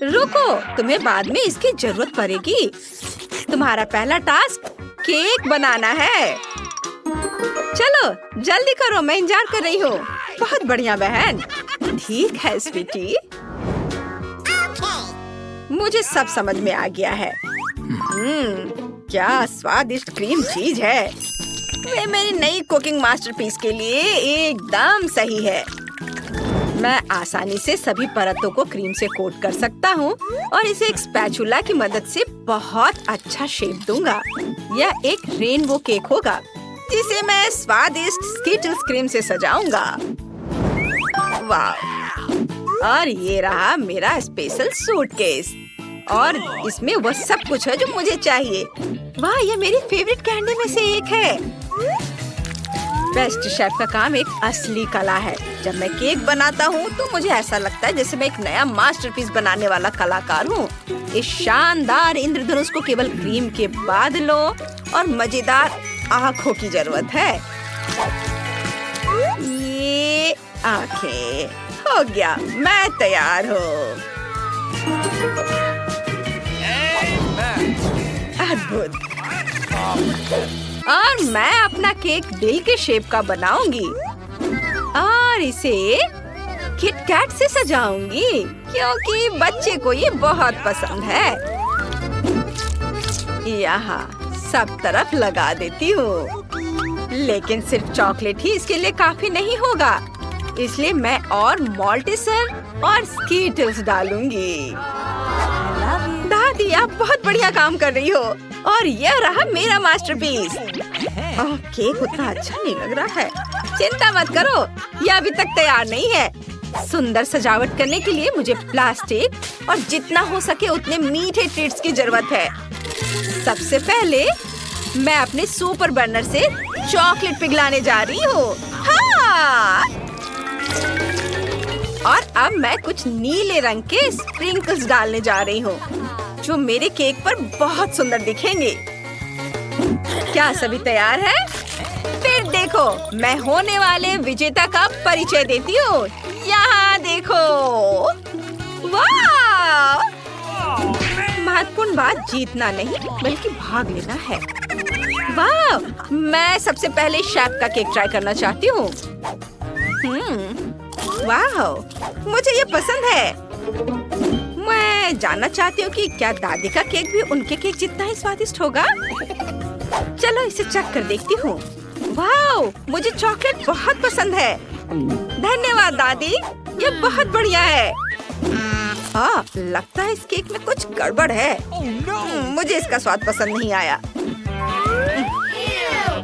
रुको, तुम्हें बाद में इसकी जरूरत पड़ेगी। तुम्हारा पहला टास्क केक बनाना है। चलो जल्दी करो, मैं इंतजार कर रही हूँ। बहुत बढ़िया बहन। ठीक है स्वीटी, मुझे सब समझ में आ गया है। क्या स्वादिष्ट क्रीम चीज है। वे मेरी नई कुकिंग मास्टरपीस के लिए एकदम सही है। मैं आसानी से सभी परतों को क्रीम से कोट कर सकता हूँ और इसे एक स्पैचुला की मदद से बहुत अच्छा शेप दूंगा। यह एक रेनबो केक होगा जिसे मैं स्वादिष्ट स्कीटल्स क्रीम से सजाऊंगा। वाह! और ये रहा मेरा स्पेशल सूटकेस और इसमें वह सब कुछ है जो मुझे चाहिए। वाह, यह मेरी फेवरेट कैंडी में से एक है। बेस्ट शेफ का काम एक असली कला है। जब मैं केक बनाता हूँ तो मुझे ऐसा लगता है जैसे मैं एक नया मास्टरपीस बनाने वाला कलाकार हूँ। इस शानदार इंद्रधनुष को केवल क्रीम के बादलों और मजेदार आँखों की जरूरत है। ये आँखें हो गया, मैं तैयार हूँ। अद्भुत। और मैं अपना केक दिल के शेप का बनाऊंगी और इसे किटकैट से सजाऊंगी क्योंकि बच्चे को ये बहुत पसंद है। यहाँ सब तरफ लगा देती हूँ, लेकिन सिर्फ चॉकलेट ही इसके लिए काफी नहीं होगा, इसलिए मैं और मॉल्टिसर और स्कीटल्स डालूंगी। दादी, आप बहुत बढ़िया काम कर रही हो और यह रहा मेरा मास्टरपीस। केक उतना अच्छा नहीं लग रहा है। चिंता मत करो, यह अभी तक तैयार नहीं है। सुंदर सजावट करने के लिए मुझे प्लास्टिक और जितना हो सके उतने मीठे ट्रीट्स की जरूरत है। सबसे पहले मैं अपने सुपर बर्नर से चॉकलेट पिघलाने जा रही हूँ। हाँ! और अब मैं कुछ नीले रंग के स्प्रिंकल्स डालने जा रही हूँ जो मेरे केक पर बहुत सुंदर दिखेंगे। क्या सभी तैयार हैं? फिर देखो, मैं होने वाले विजेता का परिचय देती हूँ। यहाँ देखो। वाह! महत्वपूर्ण बात जीतना नहीं बल्कि भाग लेना है। वाह! मैं सबसे पहले शेफ का केक ट्राई करना चाहती हूँ। वाह! मुझे ये पसंद है। मैं जानना चाहती हूँ कि क्या दादी का केक भी उनके केक जितना ही स्वादिष्ट होगा। चलो इसे चख कर देखती हूँ। वाह! मुझे चॉकलेट बहुत पसंद है। धन्यवाद दादी, ये बहुत बढ़िया है। हाँ, लगता है इस केक में कुछ गड़बड़ है। मुझे इसका स्वाद पसंद नहीं आया।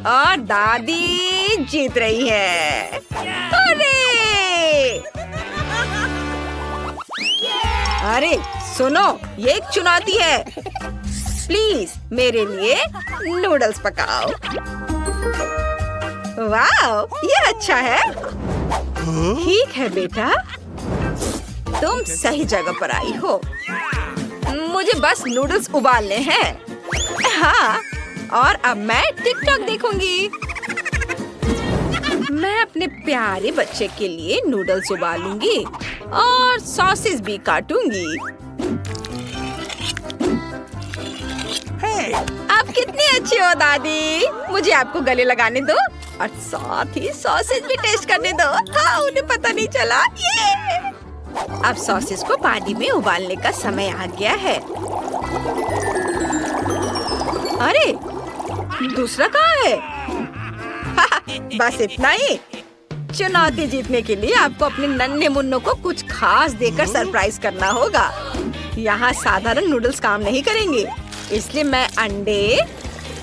और दादी जीत रही है। अरे सुनो, ये एक चुनौती है। प्लीज मेरे लिए नूडल्स पकाओ। वाह, ये अच्छा है। ठीक है बेटा, तुम सही जगह पर आई हो। मुझे बस नूडल्स उबालने हैं। हाँ, और अब मैं टिकटॉक देखूंगी। मैं अपने प्यारे बच्चे के लिए नूडल्स उबालूंगी और सॉसेस भी काटूंगी। आप कितनी अच्छी हो दादी। मुझे आपको गले लगाने दो और साथ ही सॉसेस भी टेस्ट करने दो। हाँ, उन्हें पता नहीं चला। ये अब सॉसेस को पानी में उबालने का समय आ गया है। अरे दूसरा कहाँ है? बस इतना ही। चुनौती जीतने के लिए आपको अपने नन्हे मुन्नों को कुछ खास देकर सरप्राइज करना होगा। यहाँ साधारण नूडल्स काम नहीं करेंगे, इसलिए मैं अंडे,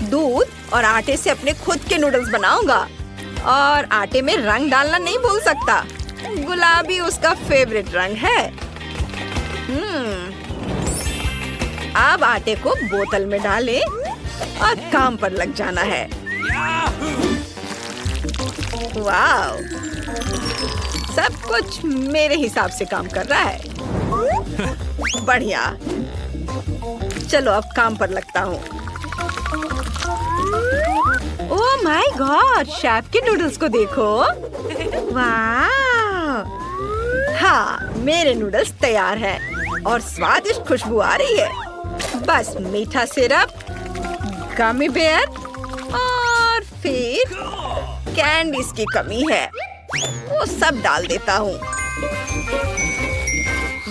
दूध और आटे से अपने खुद के नूडल्स बनाऊंगा। और आटे में रंग डालना नहीं भूल सकता। गुलाबी उसका फेवरेट रंग है। अब आटे को बोतल में डालें और काम पर लग जाना है। वाह! सब कुछ मेरे हिसाब से काम कर रहा है। बढ़िया। चलो अब काम पर लगता हूँ। ओह माय गॉड, शेफ के नूडल्स को देखो। वाह! हाँ, मेरे नूडल्स तैयार हैं और स्वादिष्ट खुशबू आ रही है। बस मीठा सिरप, गमी बेयर और फिर कैंडीज की कमी है, वो सब डाल देता हूँ।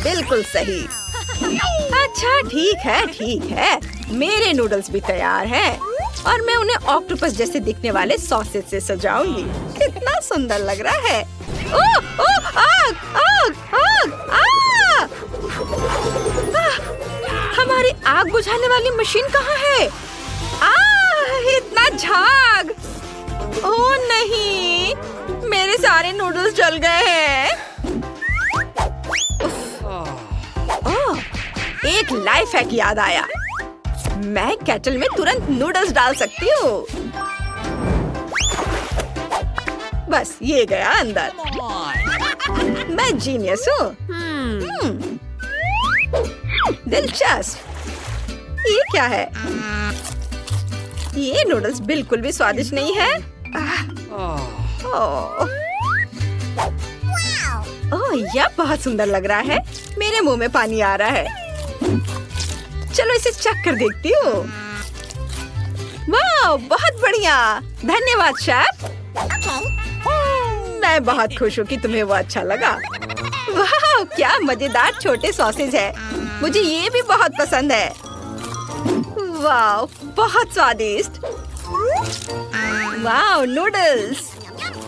बिल्कुल सही। अच्छा ठीक है, मेरे नूडल्स भी तैयार हैं और मैं उन्हें ऑक्टोपस जैसे दिखने वाले सॉसेज से सजाऊंगी। कितना सुंदर लग रहा है। ओह ओह आग आग आग आग! हमारी आग बुझाने वाली मशीन कहाँ है? इतना झाग! ओह नहीं, मेरे सारे नूडल्स जल गए हैं। ओह, एक लाइफ हैक याद आया। मैं केटल में तुरंत नूडल्स डाल सकती हूँ। बस ये गया अंदर। मैं जीनियस हूँ। दिलचस्प। ये क्या है? ये नूडल्स बिल्कुल भी स्वादिष्ट नहीं है। ओह, यह बहुत सुंदर लग रहा है। मेरे मुंह में पानी आ रहा है। चलो इसे चख कर देखती हूँ। वाह, बहुत बढ़िया। धन्यवाद शेफ। मैं बहुत खुश हूँ कि तुम्हें वो अच्छा लगा। वाह, क्या मजेदार छोटे सॉसेज है। मुझे ये भी बहुत पसंद है। वाह, बहुत स्वादिष्ट। वाह, नूडल्स,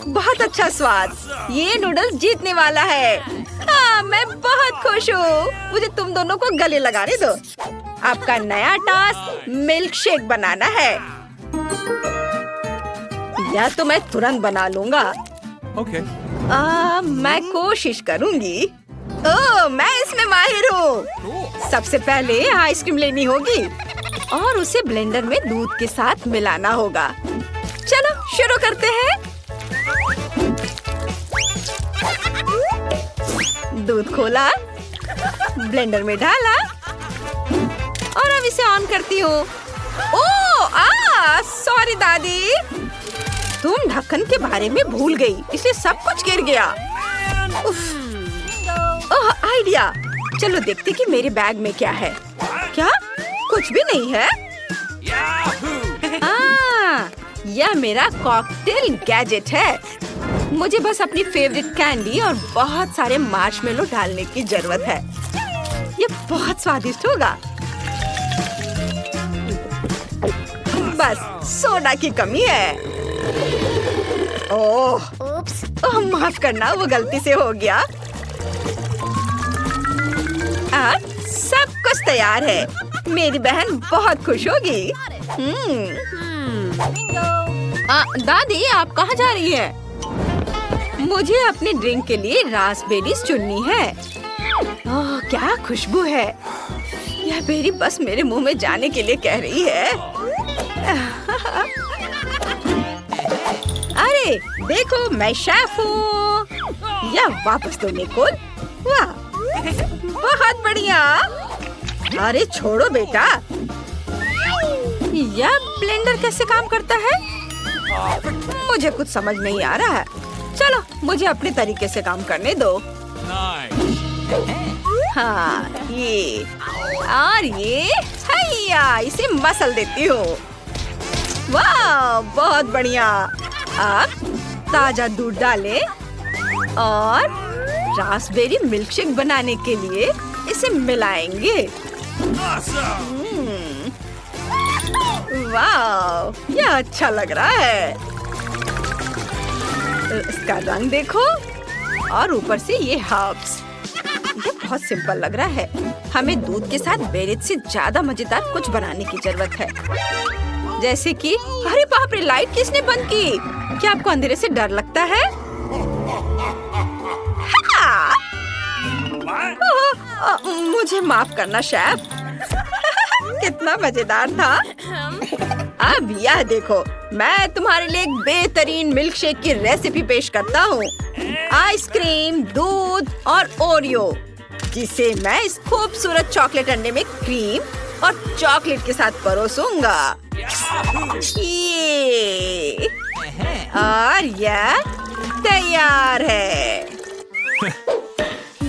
बहुत अच्छा स्वाद। ये नूडल्स जीतने वाला है। हाँ, मैं बहुत खुश हूँ। मुझे तुम दोनों को गले लगाने दो। आपका नया टास्क मिल्क शेक बनाना है। या तो मैं तुरंत बना लूंगा। Okay. मैं कोशिश करूंगी। ओह, मैं इसमें माहिर हूँ। सबसे पहले आइसक्रीम लेनी होगी और उसे ब्लेंडर में दूध के साथ मिलाना होगा। चलो शुरू करते हैं। दूध खोला, ब्लेंडर में डाला और अब इसे ऑन करती हूँ। ओह, सॉरी दादी, तुम ढक्कन के बारे में भूल गई, इसलिए सब कुछ गिर गया। ओह, आइडिया। चलो देखते कि मेरे बैग में क्या है। क्या? कुछ भी नहीं है। यह मेरा कॉकटेल गैजेट है। मुझे बस अपनी फेवरेट कैंडी और बहुत सारे मार्शमेलो डालने की जरूरत है। यह बहुत स्वादिष्ट होगा। बस सोडा की कमी है। ओह, माफ करना, वो गलती से हो गया। सब कुछ तैयार है। मेरी बहन बहुत खुश होगी। दादी, आप कहाँ जा रही है? मुझे अपने ड्रिंक के लिए रास्पबेरीज चुननी है। ओह, क्या खुशबू है। यह बेरी बस मेरे मुंह में जाने के लिए कह रही है। अरे देखो, मैं शेफ हूँ। या वापस दो निकोल। वाह, बहुत बढ़िया। अरे छोड़ो बेटा। यह ब्लेंडर कैसे काम करता है? मुझे कुछ समझ नहीं आ रहा है। चलो मुझे अपने तरीके से काम करने दो। हाँ, ये और ये, हैया, इसे मसल देती हूँ। वाह, बहुत बढ़िया। अब ताजा दूध डालें और रास्पबेरी मिल्कशेक बनाने के लिए इसे मिलाएंगे। वाह, यह अच्छा लग रहा है। इसका रंग देखो और ऊपर से ये हर्ब्स। ये बहुत सिंपल लग रहा है। हमें दूध के साथ बेरीज से ज्यादा मजेदार कुछ बनाने की जरूरत है। जैसे कि, अरे बाप रे, लाइट किसने बंद की? क्या आपको अंधेरे से डर लगता है? मुझे माफ करना शेफ। कितना मजेदार था। अब यह देखो, मैं तुम्हारे लिए एक बेहतरीन मिल्कशेक की रेसिपी पेश करता हूँ। आइसक्रीम, दूध और ओरियो, जिसे मैं इस खूबसूरत चॉकलेट अंडे में क्रीम और चॉकलेट के साथ परोसूंगा। ये और यह तैयार है।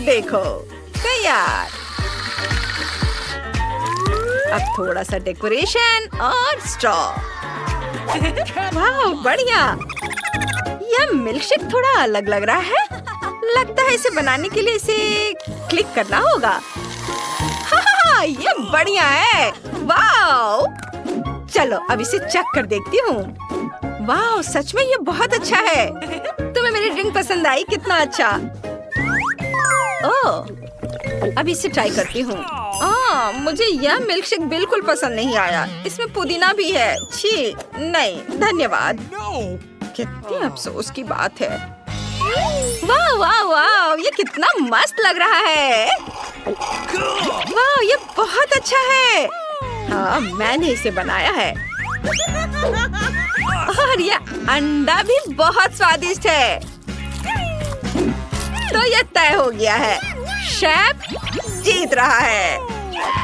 देखो, तैयार। अब थोड़ा सा डेकोरेशन और स्ट्रॉ। वाह बढ़िया। यह मिल्कशेक थोड़ा अलग लग रहा है। लगता है इसे बनाने के लिए इसे क्लिक करना होगा। हाँ, ये बढ़िया है। वाह, चलो अब इसे चख कर देखती हूँ। वाह, सच में ये बहुत अच्छा है। तुम्हें मेरी ड्रिंक पसंद आई? कितना अच्छा। ओह, अब इसे ट्राई करती हूँ। मुझे यह मिल्कशेक बिल्कुल पसंद नहीं आया। इसमें पुदीना भी है। छी, नहीं धन्यवाद। कितनी अफसोस की बात है। वाह वाह वाह, ये कितना मस्त लग रहा है। वाह, ये बहुत अच्छा है। हाँ, मैंने इसे बनाया है। और ये अंडा भी बहुत स्वादिष्ट है। तो ये तय हो गया है, शेफ जीत रहा है।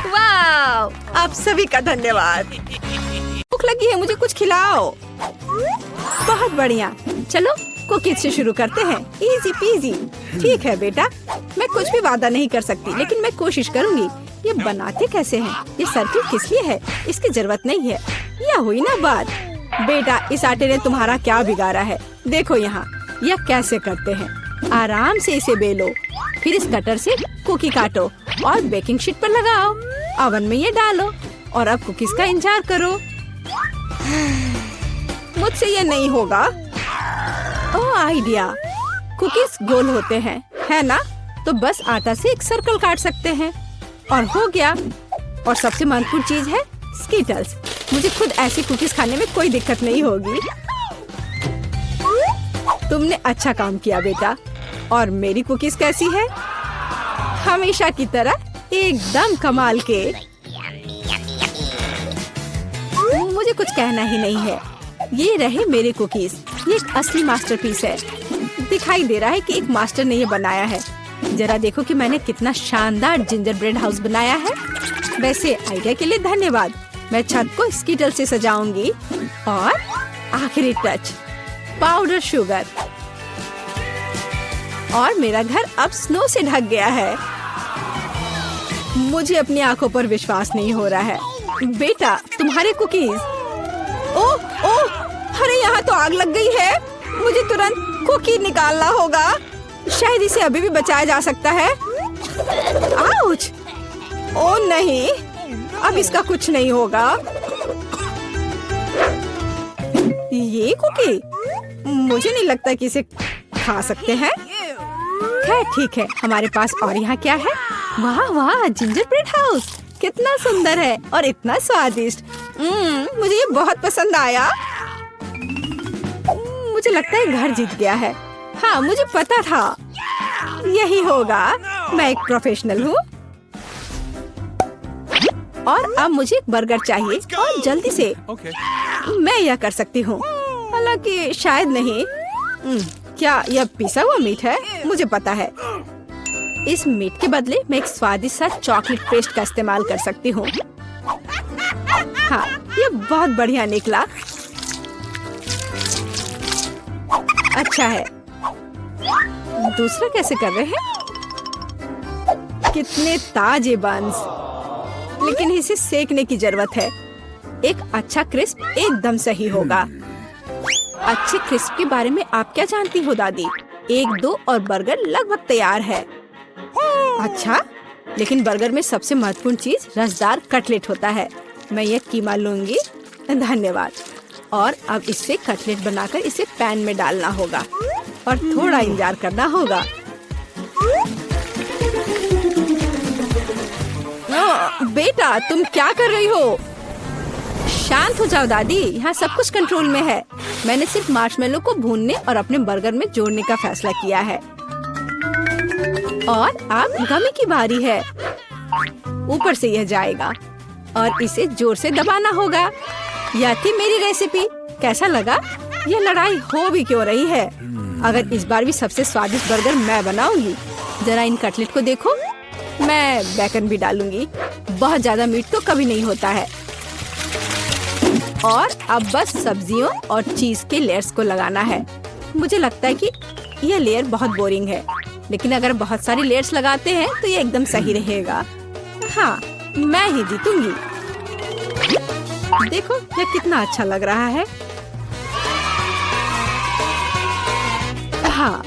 वाह, आप सभी का धन्यवाद। भूख लगी है, मुझे कुछ खिलाओ। बहुत बढ़िया, चलो कुकीज से शुरू करते हैं। Easy PG. ठीक है बेटा, मैं कुछ भी वादा नहीं कर सकती, लेकिन मैं कोशिश करूंगी। ये बनाते कैसे हैं? ये सर्किल किस लिए है? इसकी जरूरत नहीं है। यह हुई ना बात। बेटा, इस आटे ने तुम्हारा क्या बिगाड़ा है? देखो यहाँ, यह कैसे करते हैं। आराम से इसे बेलो, फिर इस कटर से कुकी काटो और बेकिंग शीट पर लगाओ। ओवन में ये डालो और अब कुकीज का इंतजार करो। मुझसे ये नहीं होगा। ओह आइडिया, कुकीज गोल होते हैं, है ना? तो बस आटा से एक सर्कल काट सकते हैं और हो गया। और सबसे महत्वपूर्ण चीज है स्कीटल्स। मुझे खुद ऐसी कुकीज खाने में कोई दिक्कत नहीं होगी। तुमने अच्छा काम किया बेटा। और मेरी कुकीज कैसी है? हमेशा की तरह एकदम कमाल के। मुझे कुछ कहना ही नहीं है। ये रहे मेरे कुकीज। ये एक असली मास्टरपीस है। दिखाई दे रहा है कि एक मास्टर ने ये बनाया है। जरा देखो कि मैंने कितना शानदार जिंजर ब्रेड हाउस बनाया है। वैसे आइडिया के लिए धन्यवाद। मैं छत को स्कीटल से सजाऊंगी। और आखिरी टच, पाउडर शुगर। और मेरा घर अब स्नो से ढक गया है। मुझे अपनी आंखों पर विश्वास नहीं हो रहा है। बेटा, तुम्हारे कुकीज। ओह ओह, अरे यहाँ तो आग लग गई है। मुझे तुरंत कुकी निकालना होगा। शायद इसे अभी भी बचाया जा सकता है। आउच! ओह नहीं, अब इसका कुछ नहीं होगा। ये कुकी, मुझे नहीं लगता कि इसे खा सकते हैं। खैर ठीक है, हमारे पास और यहाँ क्या है? वाह वाह, जिंजर ब्रेड हाउस कितना सुंदर है और इतना स्वादिष्ट। मुझे ये बहुत पसंद आया। मुझे लगता है घर जीत गया है। हाँ, मुझे पता था यही होगा। मैं एक प्रोफेशनल हूँ। और अब मुझे एक बर्गर चाहिए और जल्दी से। मैं यह कर सकती हूँ, हालांकि शायद नहीं। क्या यह पिसा हुआ मीट है? मुझे पता है। इस मीट के बदले मैं एक स्वादिष्ट सा चॉकलेट पेस्ट का इस्तेमाल कर सकती हूँ। हाँ, ये बहुत बढ़िया निकला। अच्छा है। दूसरा कैसे कर रहे हैं? कितने ताजे बंस, लेकिन इसे सेकने की जरूरत है। एक अच्छा क्रिस्प एकदम सही होगा। अच्छे क्रिस्प के बारे में आप क्या जानती हो दादी? 1-2 और बर्गर लगभग तैयार है। अच्छा, लेकिन बर्गर में सबसे महत्वपूर्ण चीज रसदार कटलेट होता है। मैं ये कीमा लूंगी। धन्यवाद। और अब इससे कटलेट बनाकर इसे पैन में डालना होगा और थोड़ा इंतजार करना होगा। बेटा, तुम क्या कर रही हो? शांत हो जाओ दादी, यहाँ सब कुछ कंट्रोल में है। मैंने सिर्फ मार्शमेलो को भूनने और अपने बर्गर में जोड़ने का फैसला किया है। और अब गमी की बारी है। ऊपर से यह जाएगा और इसे जोर से दबाना होगा। यह थी मेरी रेसिपी। कैसा लगा? यह लड़ाई हो भी क्यों रही है? अगर इस बार भी सबसे स्वादिष्ट बर्गर मैं बनाऊंगी। जरा इन कटलेट को देखो। मैं बेकन भी डालूंगी। बहुत ज्यादा मीट तो कभी नहीं होता है। और अब बस सब्जियों और चीज के लेयर्स को लगाना है। मुझे लगता है कि यह लेयर बहुत बोरिंग है, लेकिन अगर बहुत सारी लेयर्स लगाते हैं तो ये एकदम सही रहेगा। हाँ, मैं ही जीतूंगी। देखो ये कितना अच्छा लग रहा है। हाँ,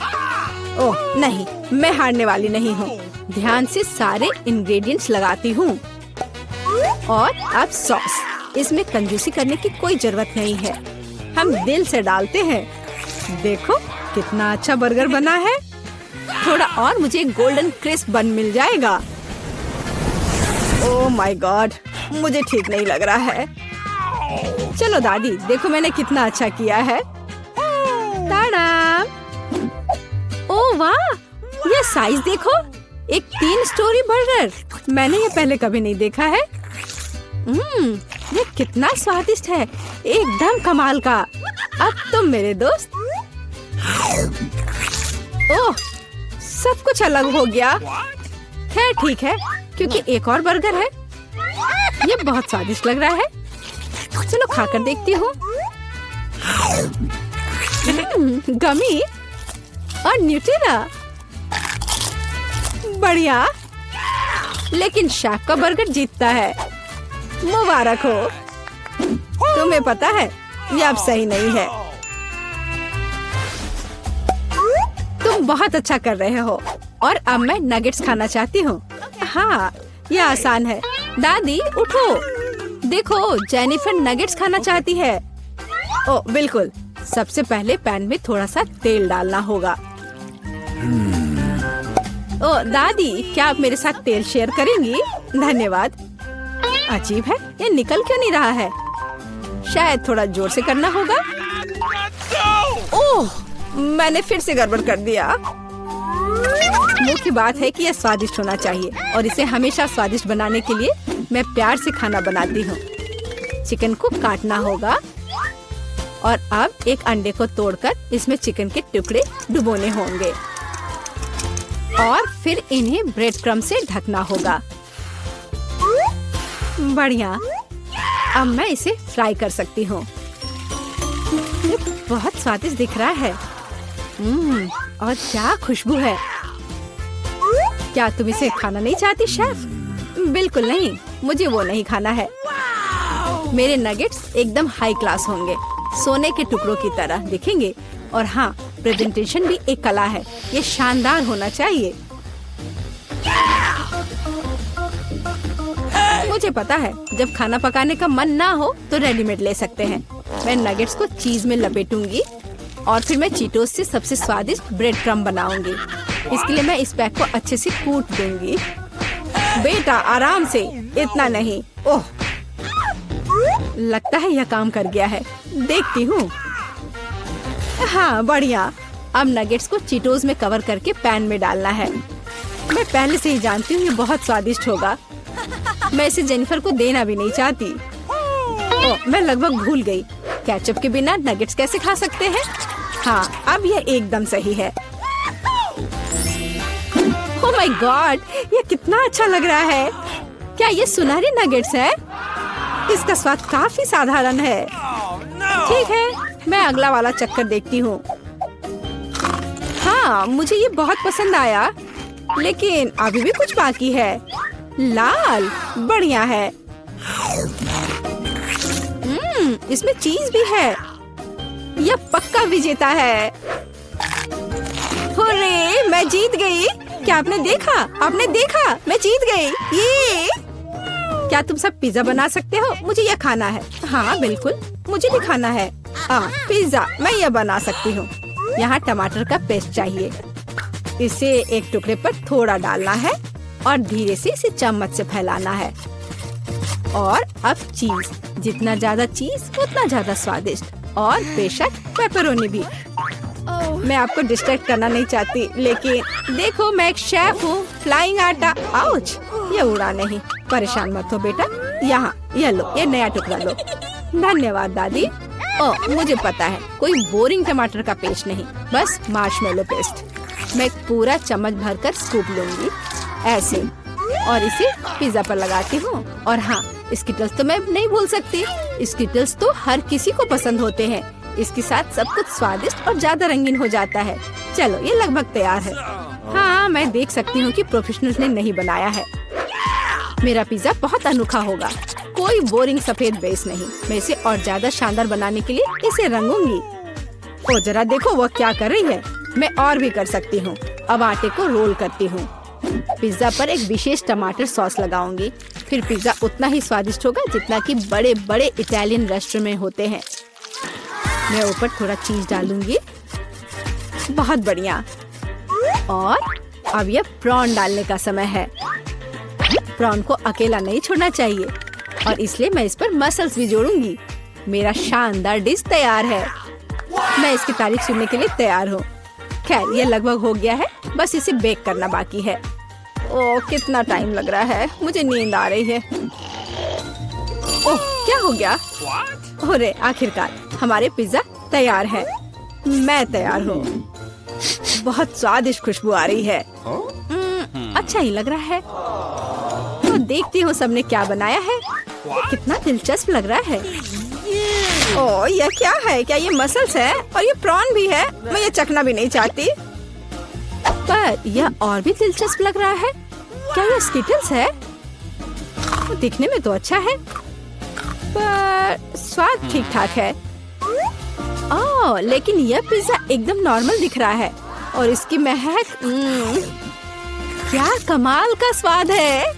ओह नहीं, मैं हारने वाली नहीं हूँ। ध्यान से सारे इंग्रेडिएंट्स लगाती हूँ। और अब सॉस, इसमें कंजूसी करने की कोई जरूरत नहीं है। हम दिल से डालते हैं। देखो कितना अच्छा बर्गर बना है। थोड़ा और मुझे गोल्डन क्रिस्प बन मिल जाएगा। ओह माय गॉड, मुझे ठीक नहीं लग रहा है। चलो दादी, देखो मैंने कितना अच्छा किया है। ताड़ा! ओह वाह, ये साइज देखो, एक 3 स्टोरी बर्गर। मैंने ये पहले कभी नहीं देखा है। ये कितना स्वादिष्ट है, एकदम कमाल का। अब तुम मेरे दोस्त। ओह, सब कुछ अलग हो गया। खैर ठीक है, क्योंकि एक और बर्गर है। ये बहुत स्वादिष्ट लग रहा है। चलो खाकर देखती हूँ। गमी और न्यूटेला, बढ़िया। लेकिन शेफ का बर्गर जीतता है। मुबारक हो। तुम्हें पता है ये अब सही नहीं है। तुम बहुत अच्छा कर रहे हो। और अब मैं नगेट्स खाना चाहती हूँ। हाँ, ये आसान है। दादी उठो, देखो जेनिफर नगेट्स खाना चाहती है। ओ बिल्कुल, सबसे पहले पैन में थोड़ा सा तेल डालना होगा। ओ दादी, क्या आप मेरे साथ तेल शेयर करेंगी? धन्यवाद। अजीब है, ये निकल क्यों नहीं रहा है? शायद थोड़ा जोर से करना होगा। ओह, मैंने फिर से गड़बड़ कर दिया। मुख्य बात है कि यह स्वादिष्ट होना चाहिए और इसे हमेशा स्वादिष्ट बनाने के लिए मैं प्यार से खाना बनाती हूँ। चिकन को काटना होगा और अब एक अंडे को तोड़कर इसमें चिकन के टुकड़े डुबोने होंगे और फिर इन्हें ब्रेड क्रम्ब से ढकना होगा। बढ़िया, अब मैं इसे फ्राई कर सकती हूँ। ये बहुत स्वादिष्ट दिख रहा है। और क्या खुशबू है। क्या तुम इसे खाना नहीं चाहती शेफ? बिल्कुल नहीं, मुझे वो नहीं खाना है। मेरे नगेट्स एकदम हाई क्लास होंगे, सोने के टुकड़ों की तरह दिखेंगे। और हाँ, प्रेजेंटेशन भी एक कला है, ये शानदार होना चाहिए। मुझे पता है, जब खाना पकाने का मन ना हो तो रेडीमेड ले सकते हैं। मैं नगेट्स को चीज में लपेटूंगी और फिर मैं चीटोस से सबसे स्वादिष्ट ब्रेड क्रम्ब बनाऊंगी। इसके लिए मैं इस पैक को अच्छे से कूट दूंगी। बेटा आराम से, इतना नहीं। ओह, लगता है यह काम कर गया है। देखती हूँ। हाँ बढ़िया। अब नगेट्स को चीटोस में कवर करके पैन में डालना है। मैं पहले से ही जानती हूँ ये बहुत स्वादिष्ट होगा। मैं इसे जेनिफर को देना भी नहीं चाहती। ओह, मैं लगभग भूल गई, केचप के बिना नगेट्स कैसे खा सकते हैं। हाँ, अब यह एकदम सही है। ओह माय गॉड, ये कितना अच्छा लग रहा है। क्या ये सुनहरी नगेट्स है? इसका स्वाद काफी साधारण है। ठीक है, मैं अगला वाला चक्कर देखती हूँ। हाँ, मुझे ये बहुत पसंद आया, लेकिन अभी भी कुछ बाकी है। लाल, बढ़िया है। इसमें चीज भी है। यह पक्का विजेता है। हुर्रे, मैं जीत गई। क्या आपने देखा? आपने देखा? मैं जीत गई। ये क्या तुम सब पिज्जा बना सकते हो? मुझे यह खाना है। हाँ बिल्कुल, मुझे भी खाना है। पिज्जा मैं यह बना सकती हूँ। यहाँ टमाटर का पेस्ट चाहिए। इसे एक टुकड़े पर थोड़ा डालना है और धीरे से इसे चम्मच से फैलाना है। और अब चीज, जितना ज्यादा चीज उतना ज्यादा स्वादिष्ट। और बेशक पेपरोनी भी। मैं आपको डिस्ट्रैक्ट करना नहीं चाहती, लेकिन देखो मैं एक शेफ हूँ। फ्लाइंग आटा, आउच, ये उड़ा नहीं। परेशान मत हो बेटा। यहाँ ये लो, ये नया टुकड़ा लो। धन्यवाद दादी। ओह, मुझे पता है, कोई बोरिंग टमाटर का पेस्ट नहीं, बस मार्शमेलो पेस्ट। मैं पूरा चम्मच भरकर स्कूप लूंगी ऐसे और इसे पिज्जा पर लगाती हूँ। और हाँ, स्किटल्स तो मैं नहीं भूल सकती। स्किटल्स तो हर किसी को पसंद होते हैं। इसके साथ सब कुछ स्वादिष्ट और ज्यादा रंगीन हो जाता है। चलो, ये लगभग तैयार है। हाँ, मैं देख सकती हूँ कि प्रोफेशनल्स ने नहीं बनाया है। मेरा पिज्जा बहुत अनोखा होगा, कोई बोरिंग सफेद बेस नहीं। मैं इसे और ज्यादा शानदार बनाने के लिए इसे रंगूंगी। ओ जरा देखो वो क्या कर रही है। मैं और भी कर सकती हूँ। अब आटे को रोल करती हूँ। पिज्जा पर एक विशेष टमाटर सॉस लगाऊंगी। फिर पिज्जा उतना ही स्वादिष्ट होगा जितना कि बड़े बड़े इटालियन रेस्टोरेंट में होते हैं। मैं ऊपर थोड़ा चीज डालूंगी। बहुत बढ़िया। और अब ये प्रॉन डालने का समय है। प्रॉन को अकेला नहीं छोड़ना चाहिए और इसलिए मैं इस पर मसल्स भी जोड़ूंगी। मेरा शानदार डिश तैयार है। मैं इसकी तारीफ सुनने के लिए तैयार हूँ। खैर ये लगभग हो गया है, बस इसे बेक करना बाकी है। ओह कितना टाइम लग रहा है, मुझे नींद आ रही है। ओह क्या हो गया? अरे आखिरकार हमारे पिज्जा तैयार है। मैं तैयार हूँ। बहुत स्वादिष्ट खुशबू आ रही है। अच्छा ही लग रहा है। तो देखती हूँ सबने क्या बनाया है। कितना दिलचस्प लग रहा है। ओह यह क्या है? क्या ये मसल्स है? और ये प्रॉन भी है? मैं ये चखना भी नहीं चाहती। पर यह और भी दिलचस्प लग रहा है। क्या ये स्किटल्स है? दिखने में तो अच्छा है पर स्वाद ठीक ठाक है। ओह लेकिन यह पिज्जा एकदम नॉर्मल दिख रहा है और इसकी महक क्या कमाल का स्वाद है।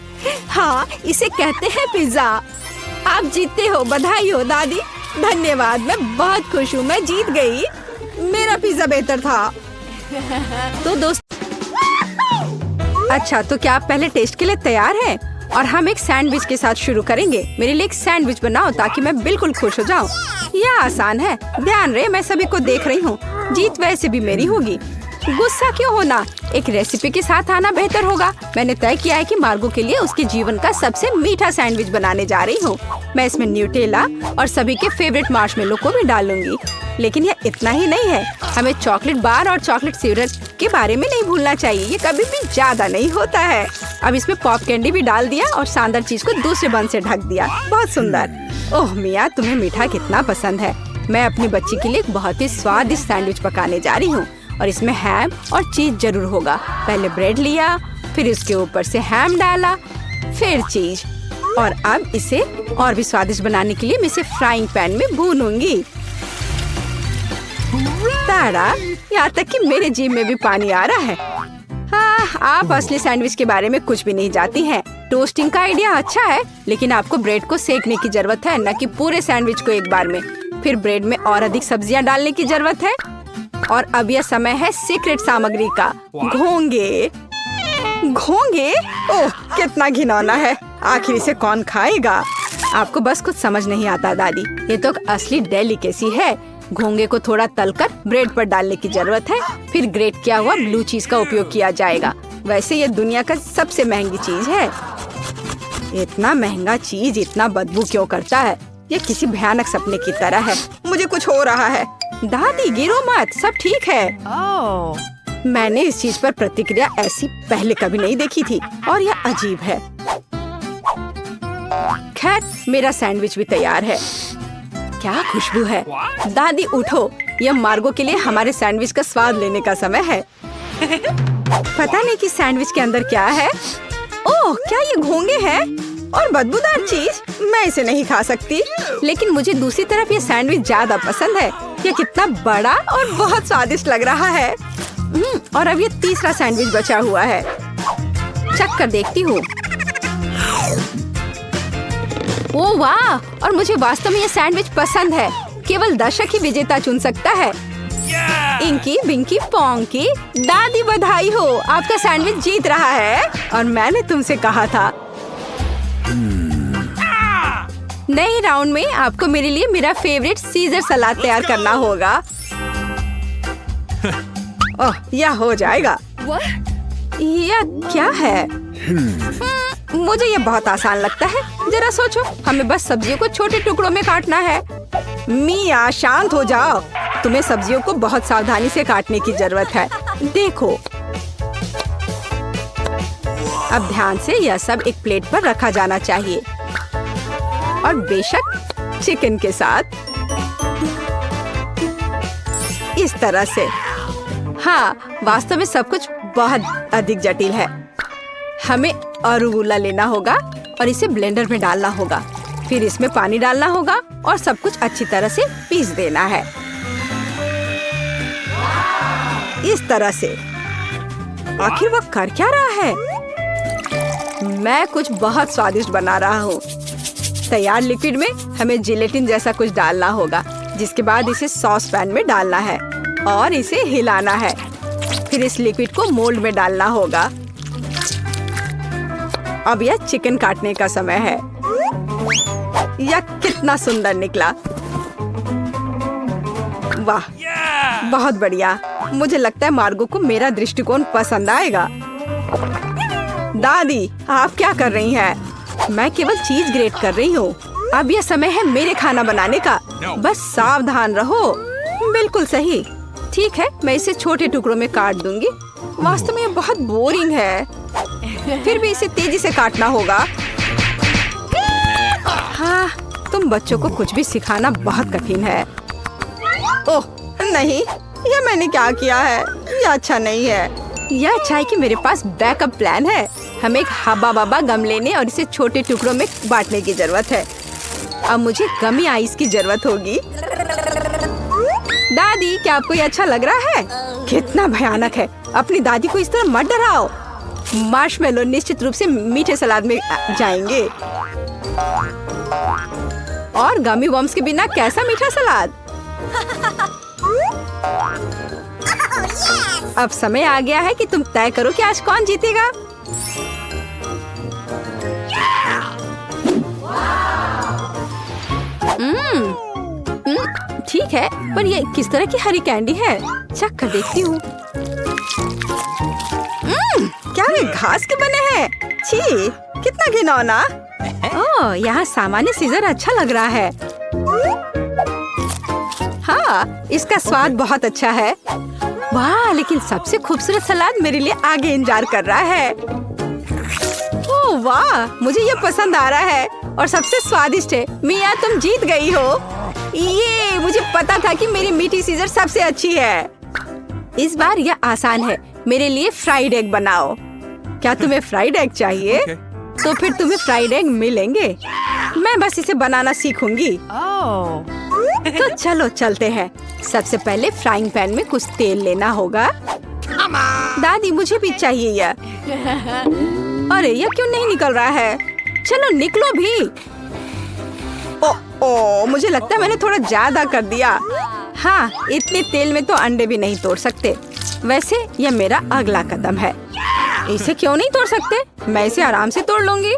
हाँ इसे कहते हैं पिज्जा। आप जीतते हो। बधाई हो दादी। धन्यवाद। मैं बहुत खुश हूँ। मैं जीत गई। मेरा पिज्जा बेहतर था। तो दोस्त अच्छा तो क्या आप पहले टेस्ट के लिए तैयार हैं? और हम एक सैंडविच के साथ शुरू करेंगे। मेरे लिए एक सैंडविच बनाओ ताकि मैं बिल्कुल खुश हो जाऊं। यह आसान है। ध्यान रहे मैं सभी को देख रही हूँ। जीत वैसे भी मेरी होगी। गुस्सा क्यों होना? एक रेसिपी के साथ आना बेहतर होगा। मैंने तय किया है कि मार्गो के लिए उसके जीवन का सबसे मीठा सैंडविच बनाने जा रही हूँ। मैं इसमें न्यूटेला और सभी के फेवरेट मार्शमेलो को भी डालूंगी। लेकिन यह इतना ही नहीं है। हमें चॉकलेट बार और चॉकलेट सिरप के बारे में नहीं भूलना चाहिए। ये कभी भी ज्यादा नहीं होता है। अब इसमें पॉप कैंडी भी डाल दिया और शानदार चीज को दूसरे बन से ढक दिया। बहुत सुंदर। ओह मिया तुम्हें मीठा कितना पसंद है। मैं अपनी बच्ची के लिए एक बहुत ही स्वादिष्ट सैंडविच पकाने जा रही हूँ और इसमें हैम और चीज जरूर होगा। पहले ब्रेड लिया, फिर इसके ऊपर से हैम डाला, फिर चीज। और अब इसे और भी स्वादिष्ट बनाने के लिए मैं इसे फ्राइंग पैन में भूनूंगी। तारा, यहाँ तक कि मेरे जीभ में भी पानी आ रहा है। हाँ, आप असली सैंडविच के बारे में कुछ भी नहीं जानती हैं। टोस्टिंग का आइडिया अच्छा है, लेकिन आपको ब्रेड को सेकने की जरूरत है, न कि पूरे सैंडविच को एक बार में। फिर ब्रेड में और अधिक सब्जियां डालने की जरूरत है। और अब यह समय है सीक्रेट सामग्री का, घोंगे। घोंगे? ओह, कितना घिनौना है। आखिर इसे कौन खाएगा? आपको बस कुछ समझ नहीं आता दादी। ये तो असली डेलिकेसी है। घोंगे को थोड़ा तलकर ब्रेड पर डालने की जरूरत है। फिर ग्रेट किया हुआ ब्लू चीज का उपयोग किया जाएगा। वैसे ये दुनिया का सबसे महंगी चीज है। इतना महंगा चीज इतना बदबू क्यों करता है? ये किसी भयानक सपने की तरह है। मुझे कुछ हो रहा है। दादी गिरो मत, सब ठीक है। मैंने इस चीज पर प्रतिक्रिया ऐसी पहले कभी नहीं देखी थी और यह अजीब है। खैर, मेरा सैंडविच भी तैयार है। क्या खुशबू है। दादी उठो, यह मार्गो के लिए हमारे सैंडविच का स्वाद लेने का समय है। पता नहीं कि सैंडविच के अंदर क्या है। ओह, क्या ये घोंगे हैं? और बदबूदार चीज, मैं इसे नहीं खा सकती। लेकिन मुझे दूसरी तरफ ये सैंडविच ज्यादा पसंद है। ये कितना बड़ा और बहुत स्वादिष्ट लग रहा है। और अब ये तीसरा सैंडविच बचा हुआ है। चख कर देखती हूँ। ओह वाह! और मुझे वास्तव में ये सैंडविच पसंद है। केवल दर्शक ही विजेता चुन सकता है। इंकी बिंकी पोंकी, दादी बधाई हो, आपका सैंडविच जीत रहा है। और मैंने तुमसे कहा था। नए राउंड में आपको मेरे लिए मेरा फेवरेट सीजर सलाद तैयार करना होगा। ओह, यह हो जाएगा। यह क्या है? मुझे यह बहुत आसान लगता है। जरा सोचो, हमें बस सब्जियों को छोटे टुकड़ों में काटना है। मिया शांत हो जाओ। तुम्हें सब्जियों को बहुत सावधानी से काटने की जरूरत है। देखो, अब ध्यान से यह सब एक प्लेट पर रखा जाना चाहिए। और बेशक चिकन के साथ इस तरह से। हाँ, वास्तव में सब कुछ बहुत अधिक जटिल है। हमें अरुगुला लेना होगा और इसे ब्लेंडर में डालना होगा। फिर इसमें पानी डालना होगा और सब कुछ अच्छी तरह से पीस देना है, इस तरह से। आखिर वह कर क्या रहा है? मैं कुछ बहुत स्वादिष्ट बना रहा हूँ। तैयार लिक्विड में हमें जिलेटिन जैसा कुछ डालना होगा, जिसके बाद इसे सॉस पैन में डालना है और इसे हिलाना है। फिर इस लिक्विड को मोल्ड में डालना होगा। अब यह चिकन काटने का समय है। यह कितना सुंदर निकला! वाह, बहुत बढ़िया। मुझे लगता है मार्गो को मेरा दृष्टिकोण पसंद आएगा। दादी, आप क्या कर रही हैं? मैं केवल चीज ग्रेट कर रही हूँ। अब यह समय है मेरे खाना बनाने का। बस सावधान रहो। बिल्कुल सही। ठीक है, मैं इसे छोटे टुकड़ों में काट दूंगी। वास्तव में यह बहुत बोरिंग है, फिर भी इसे तेजी से काटना होगा। हाँ, तुम बच्चों को कुछ भी सिखाना बहुत कठिन है। ओह नहीं, यह मैंने क्या किया है? यह अच्छा नहीं है। यह अच्छा है कि मेरे पास बैकअप प्लान है। हमें एक हब्बा बब्बा गम लेने और इसे छोटे टुकड़ों में बांटने की जरूरत है। अब मुझे गमी आइस की जरूरत होगी। दादी, क्या आपको ये अच्छा लग रहा है? कितना भयानक है! अपनी दादी को इस तरह मत डराओ। मार्शमेलो निश्चित रूप से मीठे सलाद में जाएंगे। और गमी बॉम्ब्स के बिना कैसा मीठा सलाद? अब समय आ गया है कि तुम तय करो कि आज कौन जीतेगा। ठीक है, पर ये किस तरह की हरी कैंडी है? चख कर देखती हूँ। क्या वे घास के बने हैं? छी, कितना घिनौना। ओह, यहाँ सामान्य सीजर अच्छा लग रहा है। हाँ, इसका स्वाद बहुत अच्छा है। वाह, लेकिन सबसे खूबसूरत सलाद मेरे लिए आगे इंतजार कर रहा है। ओह वाह, मुझे ये पसंद आ रहा है और सबसे स्वादिष्ट है। मिया, तुम जीत गई हो। ये मुझे पता था कि मेरी मीठी सीजर सबसे अच्छी है। इस बार यह आसान है। मेरे लिए फ्राइड एग बनाओ। क्या तुम्हें फ्राइड एग चाहिए? तो फिर तुम्हें फ्राइड एग मिलेंगे। मैं बस इसे बनाना सीखूंगी। तो चलो चलते हैं। सबसे पहले फ्राइंग पैन में कुछ तेल लेना होगा। दादी, मुझे भी चाहिए यह। अरे, यह क्यों नहीं निकल रहा है? चलो निकलो भी। ओ, मुझे लगता है मैंने थोड़ा ज्यादा कर दिया। हाँ, इतने तेल में तो अंडे भी नहीं तोड़ सकते। वैसे यह मेरा अगला कदम है। इसे क्यों नहीं तोड़ सकते? मैं इसे आराम से तोड़ लूंगी।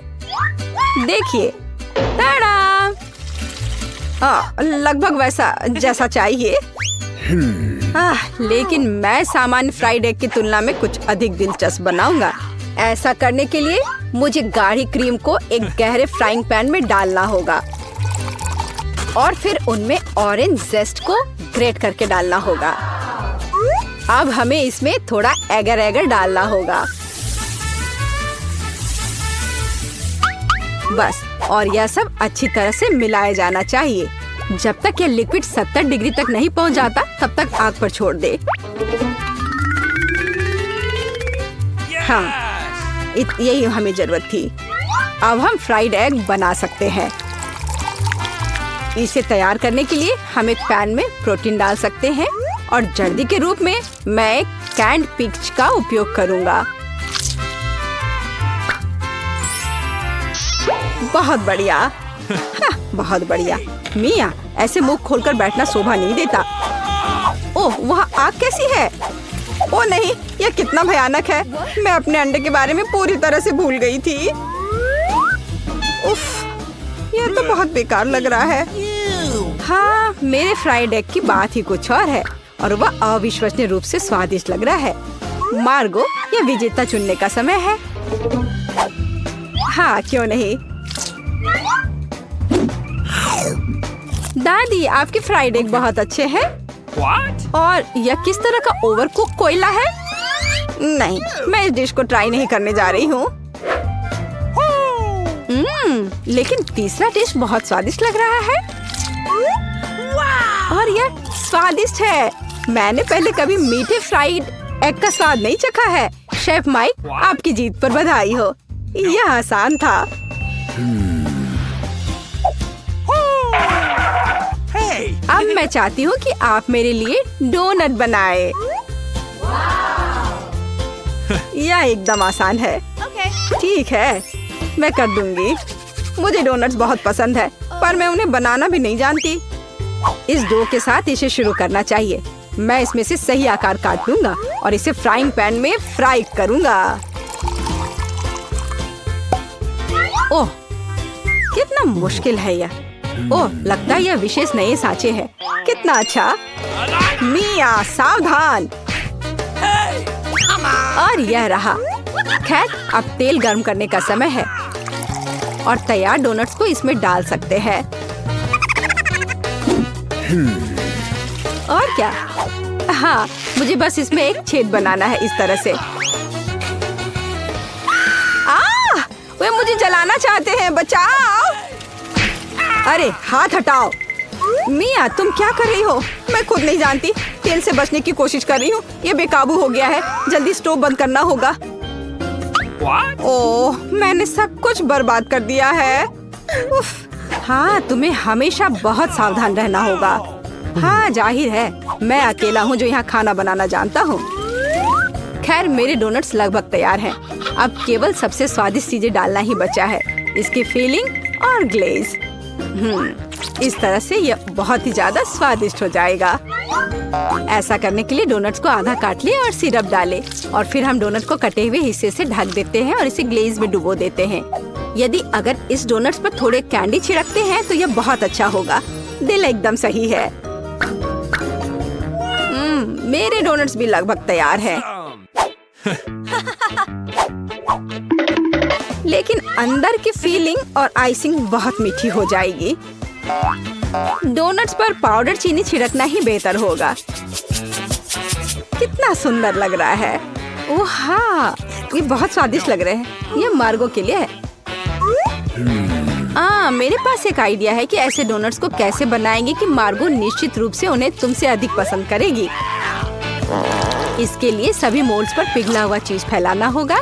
देखिए, ताड़ा! लगभग वैसा जैसा चाहिए। लेकिन मैं सामान्य फ्राइड एग की तुलना में कुछ अधिक दिलचस्प बनाऊंगा। ऐसा करने के लिए मुझे गाढ़ी क्रीम को एक गहरे फ्राइंग पैन में डालना होगा और फिर उनमें ऑरेंज जेस्ट को ग्रेट करके डालना होगा। अब हमें इसमें थोड़ा एगर एगर डालना होगा। बस, और यह सब अच्छी तरह से मिलाया जाना चाहिए। जब तक यह लिक्विड 70 डिग्री तक नहीं पहुंच जाता, तब तक आग पर छोड़ दे। हाँ, यही हमें जरूरत थी। अब हम फ्राइड एग बना सकते हैं। इसे तैयार करने के लिए हम एक पैन में प्रोटीन डाल सकते हैं और जर्दी के रूप में मैं एक कैंड पिच का उपयोग करूंगा। बहुत बढ़िया। हाँ, बहुत बढ़िया। मिया, ऐसे मुंह खोलकर बैठना शोभा नहीं देता। ओह, वह आग कैसी है? ओह नहीं, यह कितना भयानक है। मैं अपने अंडे के बारे में पूरी तरह से भूल गई थी। उफ, यह तो बहुत बेकार लग रहा है। हाँ, मेरे फ्राइड एग की बात ही कुछ और है और वह अविश्वसनीय रूप से स्वादिष्ट लग रहा है। मार्गो, यह विजेता चुनने का समय है। हाँ, क्यों नहीं। दादी, आपके फ्राइड एग बहुत अच्छे हैं। और यह किस तरह का ओवरकुक कोयला है? नहीं, मैं इस डिश को ट्राई नहीं करने जा रही हूँ। लेकिन तीसरा डिश बहुत स्वादिष्ट लग रहा है। और यह स्वादिष्ट है। मैंने पहले कभी मीठे फ्राइड एग का स्वाद नहीं चखा है। शेफ माइक, आपकी जीत पर बधाई हो। यह आसान था। अब मैं चाहती हूँ कि आप मेरे लिए डोनट बनाए। यह एकदम आसान है। ठीक है, मैं कर दूंगी। मुझे डोनट्स बहुत पसंद है, पर मैं उन्हें बनाना भी नहीं जानती। इस डो के साथ इसे शुरू करना चाहिए। मैं इसमें से सही आकार काट लूंगा और इसे फ्राइंग पैन में फ्राई करूंगा। ओह, कितना मुश्किल है यह। ओह, लगता है यह विशेष नए सांचे हैं। कितना अच्छा। मिया सावधान। और यह रहा। खैर, अब तेल गर्म करने का समय है और तैयार डोनट्स को इसमें डाल सकते हैं। और क्या? हाँ, मुझे बस इसमें एक छेद बनाना है, इस तरह से। वे मुझे जलाना चाहते हैं, बचाओ! अरे हाथ हटाओ। मिया, तुम क्या कर रही हो? मैं खुद नहीं जानती। तेल से बचने की कोशिश कर रही हूँ। ये बेकाबू हो गया है। जल्दी स्टोव बंद करना होगा। ओह, मैंने सब कुछ बर्बाद कर दिया है। उफ। हाँ, तुम्हें हमेशा बहुत सावधान रहना होगा। हाँ, जाहिर है, मैं अकेला हूँ जो यहाँ खाना बनाना जानता हूँ। खैर, मेरे डोनट्स लगभग तैयार हैं। अब केवल सबसे स्वादिष्ट चीजें डालना ही बचा है, इसकी फिलिंग और ग्लेज। इस तरह से यह बहुत ही ज्यादा स्वादिष्ट हो जाएगा। ऐसा करने के लिए डोनट्स को आधा काट ले और सिरप डाले, और फिर हम डोनट को कटे हुए हिस्से से ढक देते हैं और इसे ग्लेज में डुबो देते हैं। यदि अगर इस डोनट्स पर थोड़े कैंडी छिड़कते हैं तो यह बहुत अच्छा होगा। दिल एकदम सही है। मेरे डोनट्स भी लगभग तैयार हैं। लेकिन अंदर की फीलिंग और आइसिंग बहुत मीठी हो जाएगी। डोनट्स पर पाउडर चीनी छिड़कना ही बेहतर होगा। कितना सुंदर लग रहा है। ओह हाँ, ये बहुत स्वादिष्ट लग रहे हैं। ये मार्गो के लिए है। मेरे पास एक आइडिया है कि ऐसे डोनट्स को कैसे बनाएंगे कि मार्गो निश्चित रूप से उन्हें तुमसे अधिक पसंद करेगी। इसके लिए सभी मोल्ड्स पर पिघला हुआ चीज फैलाना होगा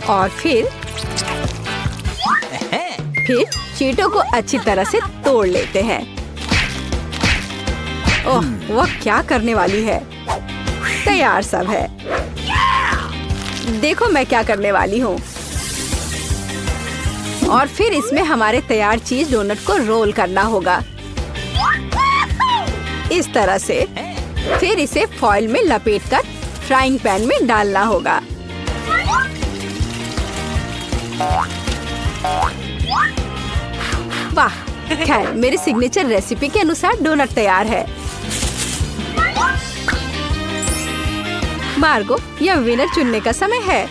और फिर चीटों को अच्छी तरह से तोड़ लेते हैं। ओह, वह क्या करने वाली है। तैयार सब है। देखो मैं क्या करने वाली हूँ। और फिर इसमें हमारे तैयार चीज डोनट को रोल करना होगा, इस तरह से। फिर इसे फॉइल में लपेटकर फ्राइंग पैन में डालना होगा। वाह! खैर, मेरी सिग्नेचर रेसिपी के अनुसार डोनट तैयार है। मार्गो, यह विनर चुनने का समय है।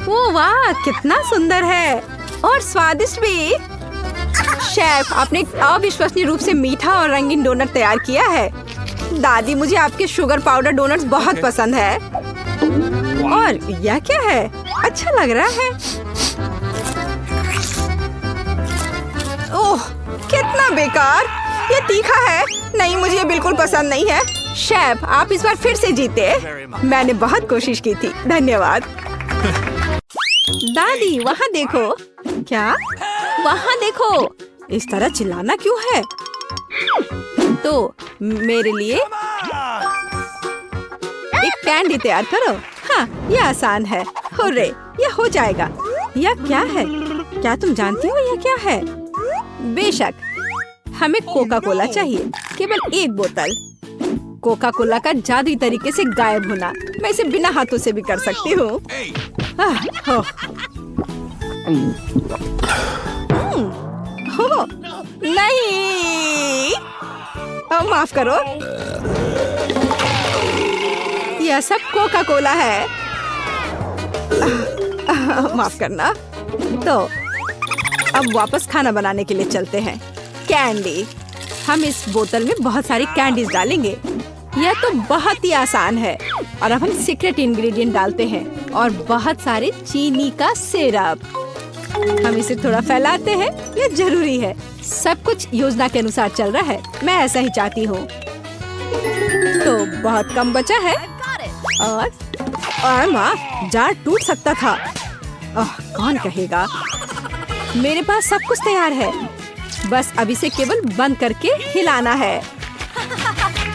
ओह वाह, कितना सुंदर है और स्वादिष्ट भी। शेफ, आपने अविश्वसनीय रूप से मीठा और रंगीन डोनट तैयार किया है। दादी, मुझे आपके शुगर पाउडर डोनट्स बहुत पसंद है। और यह क्या है? अच्छा लग रहा है। ओह, कितना बेकार। ये तीखा है। नहीं, मुझे ये बिल्कुल पसंद नहीं है। शेफ, आप इस बार फिर से जीते। मैंने बहुत कोशिश की थी। धन्यवाद। दादी, वहाँ देखो। क्या? वहाँ देखो। इस तरह चिल्लाना क्यों है? तो मेरे लिए एक कैंडी तैयार करो। हाँ, यह आसान है। हुर्रे, यह हो जाएगा। यह क्या है? क्या तुम जानती हो यह क्या है? बेशक, हमें कोका कोला चाहिए। केवल एक बोतल। कोका कोला का जादुई तरीके से गायब होना। मैं इसे बिना हाथों से भी कर सकती हूँ। नहीं, माफ करो। यह सब कोका कोला है। माफ करना। तो अब वापस खाना बनाने के लिए चलते हैं। कैंडी, हम इस बोतल में बहुत सारी कैंडीज डालेंगे। यह तो बहुत ही आसान है। और अब हम सीक्रेट इंग्रेडिएंट डालते हैं और बहुत सारे चीनी का सिरप। हम इसे थोड़ा फैलाते हैं। यह जरूरी है। सब कुछ योजना के अनुसार चल रहा है। मैं ऐसा ही चाहती हूँ। तो बहुत कम बचा है। और माँ, जार टूट सकता था। कौन कहेगा? मेरे पास सब कुछ तैयार है। बस अब इसे केवल बंद करके हिलाना है।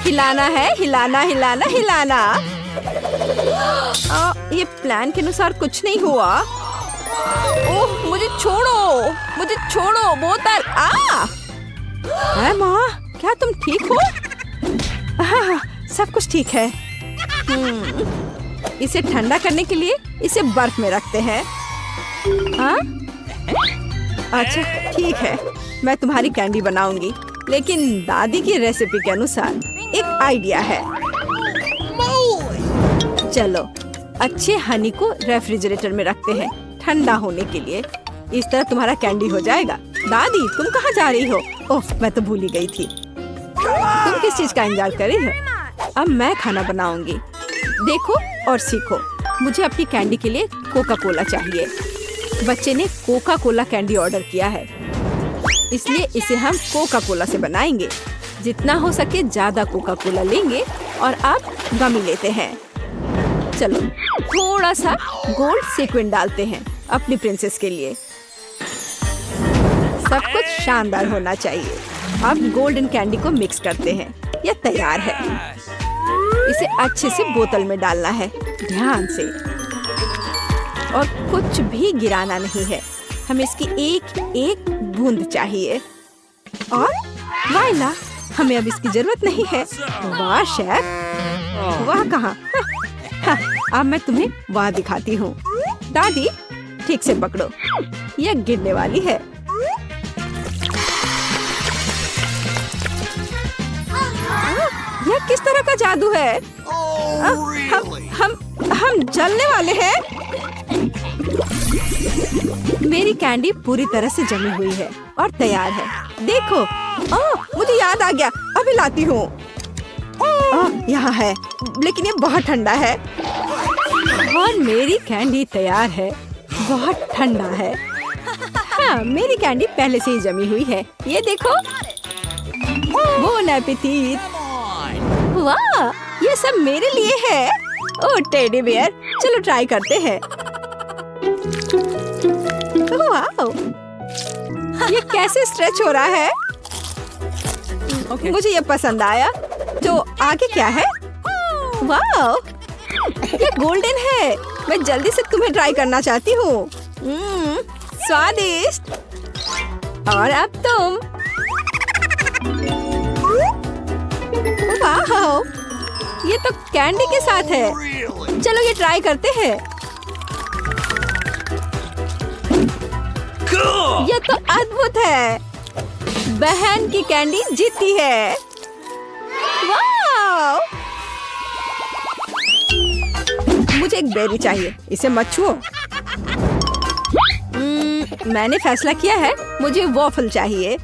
हिलाना है, हिलाना हिलाना हिलाना। ये प्लान के अनुसार कुछ नहीं हुआ। ओह, मुझे छोड़ो बोतल। माँ, क्या तुम ठीक हो? हाँ, सब कुछ ठीक है। इसे ठंडा करने के लिए इसे बर्फ में रखते हैं। अच्छा ठीक है, मैं तुम्हारी कैंडी बनाऊंगी, लेकिन दादी की रेसिपी के अनुसार एक आइडिया है। चलो अच्छे हनी को रेफ्रिजरेटर में रखते हैं ठंडा होने के लिए। इस तरह तुम्हारा कैंडी हो जाएगा। दादी, तुम कहाँ जा रही हो? ओह, मैं तो भूल ही गई थी। तुम किस चीज का इंतजार कर रही हो? अब मैं खाना बनाऊंगी। देखो और सीखो। मुझे अपनी कैंडी के लिए कोका कोला चाहिए। बच्चे ने कोका कोला कैंडी ऑर्डर किया है, इसलिए इसे हम कोका कोला से बनाएंगे। जितना हो सके ज्यादा कोका कोला लेंगे और अब गमी लेते हैं। चलो थोड़ा सा गोल्ड सीक्वेंस डालते हैं अपनी प्रिंसेस के लिए। सब कुछ शानदार होना चाहिए। अब गोल्डन कैंडी को मिक्स करते हैं। यह तैयार है। इसे अच्छे से बोतल में डालना है, ध्यान से, और कुछ भी गिराना नहीं है। हमें इसकी एक एक बूंद चाहिए। और वाइला, हमें अब इसकी जरूरत नहीं है। वाह शेफ, वाह कहाँ? अब मैं तुम्हें वाह दिखाती हूँ। दादी, ठीक से पकड़ो, यह गिरने वाली है। यह किस तरह का जादू है? हम जलने वाले हैं। मेरी कैंडी पूरी तरह से जमी हुई है और तैयार है। देखो, मुझे याद आ गया, अभी लाती हूँ। यहाँ है, लेकिन ये बहुत ठंडा है। और मेरी कैंडी तैयार है। बहुत ठंडा है। हाँ, मेरी कैंडी पहले से ही जमी हुई है। ये देखो। Bone appétit. वाह, ये सब मेरे लिए है। ओह टेडी बियर, चलो ट्राई करते हैं। वाह, ये कैसे स्ट्रेच हो रहा है? मुझे ये पसंद आया। तो आगे क्या है? वाह, ये गोल्डन है। मैं जल्दी से तुम्हें ट्राई करना चाहती हूँ। स्वादिष्ट। और अब तुम। वाह, ये तो कैंडी के साथ है। चलो ये ट्राई करते हैं। ये तो अद्भुत है। बहन की कैंडी जीती है। वाह! मुझे एक बेरी चाहिए, इसे मत छुओ। मैंने फैसला किया है, मुझे वॉफल चाहिए।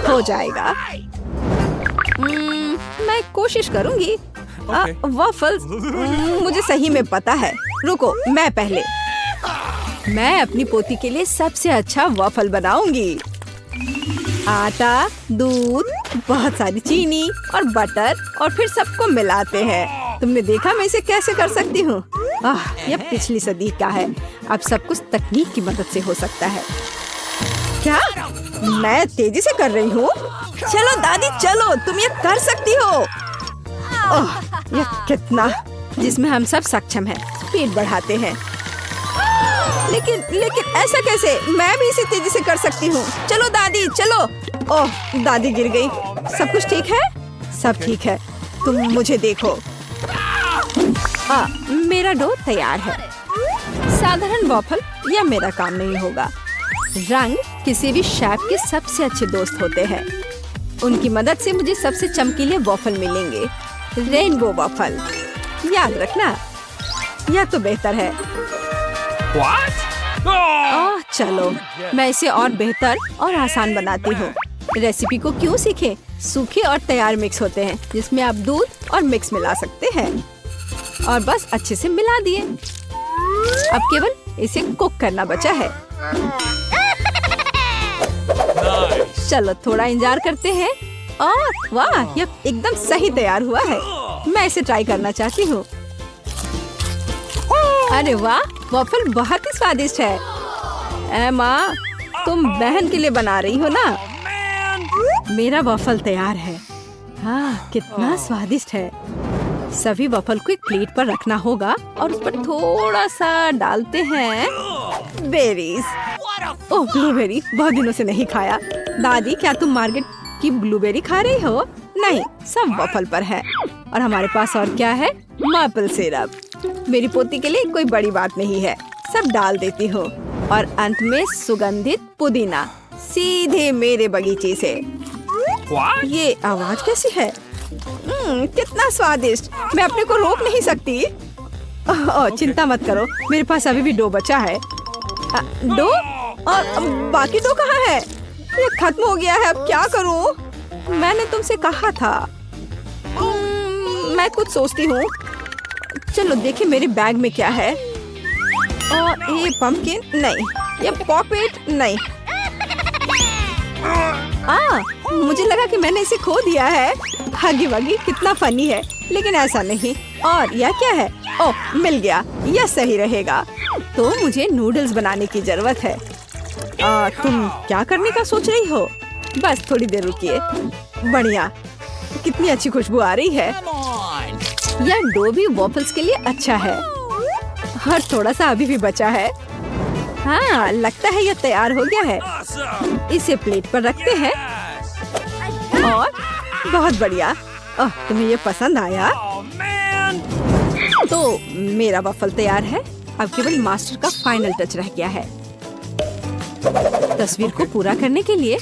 हो जाएगा। मैं कोशिश करूंगी। वॉफल्स मुझे सही में पता है। रुको, मैं पहले। मैं अपनी पोती के लिए सबसे अच्छा वॉफल बनाऊंगी। आटा, दूध, बहुत सारी चीनी और बटर, और फिर सबको मिलाते हैं। तुमने देखा मैं इसे कैसे कर सकती हूँ? यह पिछली सदी का है। अब सब कुछ तकनीक की मदद से हो सकता है। क्या मैं तेजी से कर रही हूँ? चलो दादी, चलो, तुम ये कर सकती हो। यह कितना, जिसमें हम सब सक्षम हैं। स्पीड बढ़ाते हैं। लेकिन ऐसा कैसे? मैं भी इसे तेजी से कर सकती हूँ। चलो दादी, चलो। ओह, दादी गिर गई। सब कुछ ठीक है? सब ठीक है। तुम मुझे देखो। मेरा डो तैयार है। साधारण वॉफल या मेरा काम नहीं होगा। रंग किसी भी शेफ के सबसे अच्छे दोस्त होते हैं। उनकी मदद से मुझे सबसे चमकीले वॉफल मिलेंगे। रेनबो वॉफल, याद रखना। यह तो बेहतर है। चलो, मैं इसे और बेहतर और आसान बनाती हूँ। रेसिपी को क्यों सीखें? सूखे और तैयार मिक्स होते हैं, जिसमें आप दूध और मिक्स मिला सकते हैं। और बस अच्छे से मिला दिए। अब केवल इसे कुक करना बचा है। चलो थोड़ा इंतजार करते हैं। वाह, यह एकदम सही तैयार हुआ है। मैं इसे ट्राई करना चाहती हूँ। अरे वाह, वॉफल बहुत ही स्वादिष्ट है। माँ, तुम बहन के लिए बना रही हो ना? मेरा वफल तैयार है। हाँ, कितना स्वादिष्ट है। सभी वफल को एक प्लेट पर रखना होगा और उस पर थोड़ा सा डालते हैं बेरीज। ओह, ब्लूबेरी बहुत दिनों से नहीं खाया। दादी, क्या तुम मार्केट की ब्लूबेरी खा रही हो? नहीं, सब वफल पर है। और हमारे पास और क्या है? Maple syrup. मेरी पोती के लिए कोई बड़ी बात नहीं है, सब डाल देती हूँ। और अंत में सुगंधित पुदीना सीधे मेरे बगीचे से। ये आवाज कैसी है? कितना स्वादिष्ट, मैं अपने को रोक नहीं सकती। चिंता मत करो, मेरे पास अभी भी डो बचा है। डो? और बाकी डो कहाँ है? ये खत्म हो गया है, अब क्या करूं? मैंने तुमसे कहा था। मैं कुछ सोचती हूँ। चलो देखें मेरे बैग में क्या है। ये पंपकिन नहीं, ये पॉपेट नहीं। मुझे लगा कि मैंने इसे खो दिया है। हगी वगी कितना फनी है, लेकिन ऐसा नहीं। और यह क्या है? ओह, मिल गया, यह सही रहेगा। तो मुझे नूडल्स बनाने की जरूरत है। तुम क्या करने का सोच रही हो? बस थोड़ी देर रुकिए। बढ़िया, कितनी अच्छी खुशबू आ रही है। यह डो भी वॉफल्स के लिए अच्छा है। और थोड़ा सा अभी भी बचा है। हाँ, लगता है यह तैयार हो गया है। इसे प्लेट पर रखते हैं। और बहुत बढ़िया। तुम्हें ये पसंद आया? तो मेरा वफल तैयार है। अब केवल मास्टर का फाइनल टच रह गया है। तस्वीर को पूरा करने के लिए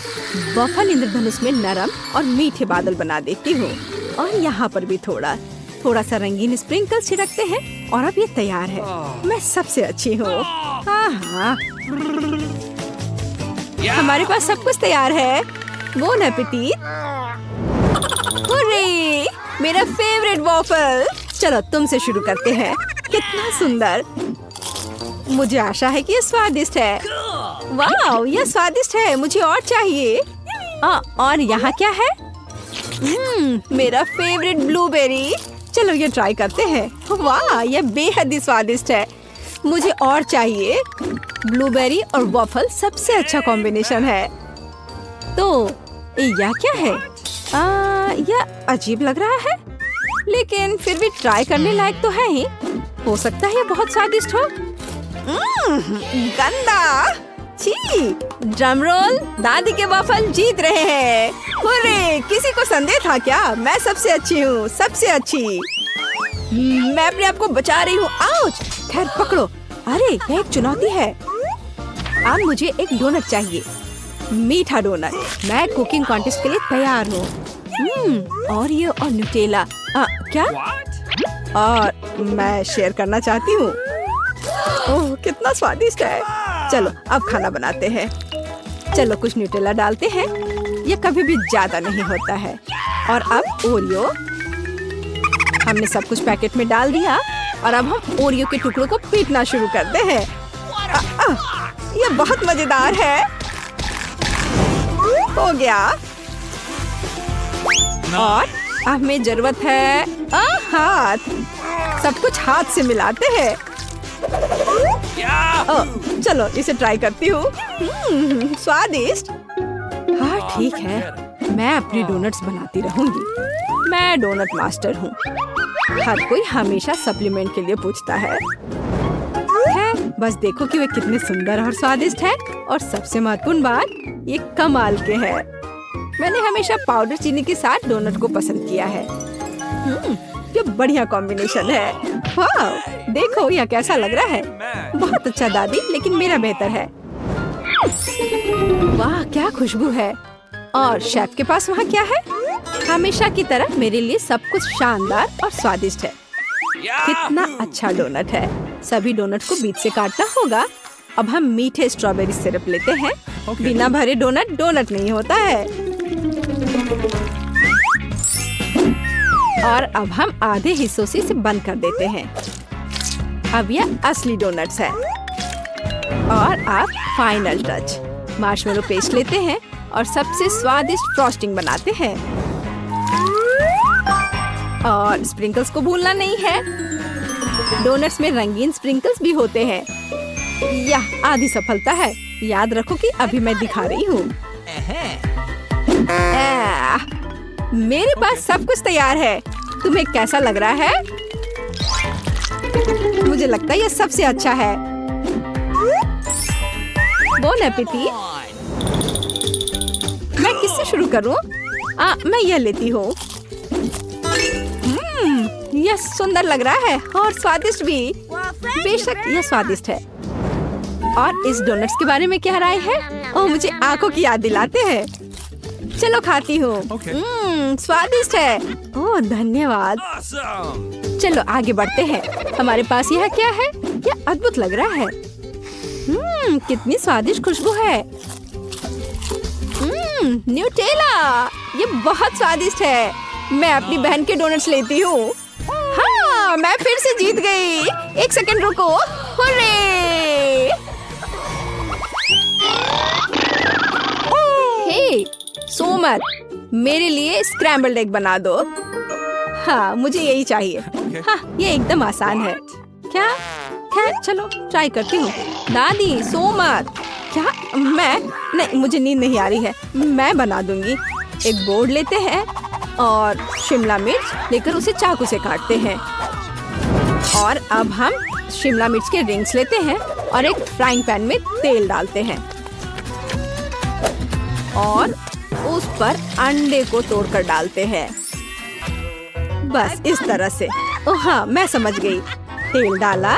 वफल इंद्रधनुष में नरम और मीठे बादल बना देती हूँ। और यहाँ पर भी थोड़ा सा रंगीन स्प्रिंकल छिड़कते हैं। और अब ये तैयार है। मैं सबसे अच्छी हूँ। हाँ, हमारे पास सब कुछ तैयार है। Bone appétit. हुर्रे, मेरा फेवरेट वॉफल। चलो तुमसे शुरू करते हैं। कितना सुंदर। मुझे आशा है कि ये स्वादिष्ट है। वाह, यह स्वादिष्ट है, मुझे और चाहिए। और यहाँ क्या है? मेरा फेवरेट ब्लूबेरी। चलो ये ट्राई करते हैं। वाह, यह बेहद ही स्वादिष्ट है, मुझे और चाहिए। ब्लूबेरी और वॉफल सबसे अच्छा कॉम्बिनेशन है। तो यह क्या है? यह अजीब लग रहा है, लेकिन फिर भी ट्राई करने लायक तो है ही। हो सकता है ये बहुत स्वादिष्ट हो। गंदा। छी, ड्रम रोल। दादी के वॉफल जीत रहे हैं। हुर्रे, किसी को संदेह था क्या? मैं सबसे अच्छी हूँ, सबसे अच्छी। मैं अपने आप को बचा रही हूँ। आउच! खैर पकड़ो। अरे, यह एक चुनौती है। अब मुझे एक डोनट चाहिए, मीठा डोनट। मैं कुकिंग कॉन्टेस्ट के लिए तैयार हूँ। और ये और न्यूटेला। क्या? और मैं शेयर करना चाहती हूँ। ओह, कितना स्वादिष्ट है। चलो अब खाना बनाते हैं। चलो कुछ न्यूटेला डालते हैं। ये कभी भी ज्यादा नहीं होता है। और अब ओरियो। हमने सब कुछ पैकेट में डाल दिया। और अब हम ओरियो के टुकड़ों को पीटना शुरू करते हैं। ये बहुत मजेदार है। हो गया। और अब हमें जरूरत है हाथ। सब कुछ हाथ से मिलाते हैं। चलो इसे ट्राई करती हूँ। स्वादिष्ट। हाँ ठीक है, मैं अपनी डोनट्स बनाती रहूंगी। मैं डोनट मास्टर हूँ। हर कोई हमेशा सप्लीमेंट के लिए पूछता है। बस देखो कि वे कितने सुंदर और स्वादिष्ट है। और सबसे महत्वपूर्ण बात, ये कमाल के हैं। मैंने हमेशा पाउडर चीनी के साथ डोनट को पसंद किया है। ये बढ़िया कॉम्बिनेशन है। वाह, देखो यह कैसा लग रहा है। बहुत अच्छा दादी, लेकिन मेरा बेहतर है। वाह, क्या खुशबू है। और शेफ के पास वहाँ क्या है? हमेशा की तरह मेरे लिए सब कुछ शानदार और स्वादिष्ट है। कितना अच्छा डोनट है। सभी डोनट को बीच से काटना होगा। अब हम मीठे स्ट्रॉबेरी सिरप लेते हैं। बिना भरे डोनट डोनट नहीं होता है। और अब हम आधे हिस्सों से इसे बंद कर देते हैं। अब यह असली डोनट्स है। और अब फाइनल टच, मार्शमेलो पेस्ट लेते हैं और सबसे स्वादिष्ट फ्रॉस्टिंग बनाते हैं। और स्प्रिंकल्स को भूलना नहीं है। डोनट्स में रंगीन स्प्रिंकल्स भी होते हैं। यह आधी सफलता है। याद रखो कि अभी मैं दिखा रही हूँ। मेरे पास सब कुछ तैयार है। तुम्हें कैसा लग रहा है? मुझे लगता है ये सबसे अच्छा है। बोन एपेटी। मैं किससे शुरू करूं? मैं यह लेती हूँ। यह सुंदर लग रहा है और स्वादिष्ट भी। बेशक यह स्वादिष्ट है। और इस डोनट्स के बारे में क्या राय है? ओह, मुझे आंखों की याद दिलाते हैं। चलो खाती हूँ। स्वादिष्ट है। ओह धन्यवाद। चलो आगे बढ़ते हैं। हमारे पास यह क्या है? यह अद्भुत लग रहा है। कितनी स्वादिष्ट खुशबू है। न्यूटेला, ये बहुत स्वादिष्ट है। मैं अपनी बहन के डोनट्स लेती हूँ। हाँ, मैं फिर से जीत गई। एक सेकंड रुको। हुर्रे! हे, सोमर, मेरे लिए स्क्रैम्बल्ड एग बना दो। हाँ, मुझे यही चाहिए। हाँ, ये एकदम आसान है। क्या? खैर चलो ट्राई करती हूँ। दादी, सोमर। क्या? मैं? नहीं, मुझे नींद नहीं आ रही है। मैं बना दूंगी। एक बोर्ड लेते हैं और शिमला मिर्च लेकर उसे चाकू से काटते हैं। और अब हम शिमला मिर्च के रिंग्स लेते हैं और एक फ्राइंग पैन में तेल डालते हैं और उस पर अंडे को तोड़कर डालते हैं। बस इस तरह से। ओह हाँ, मैं समझ गई। तेल डाला।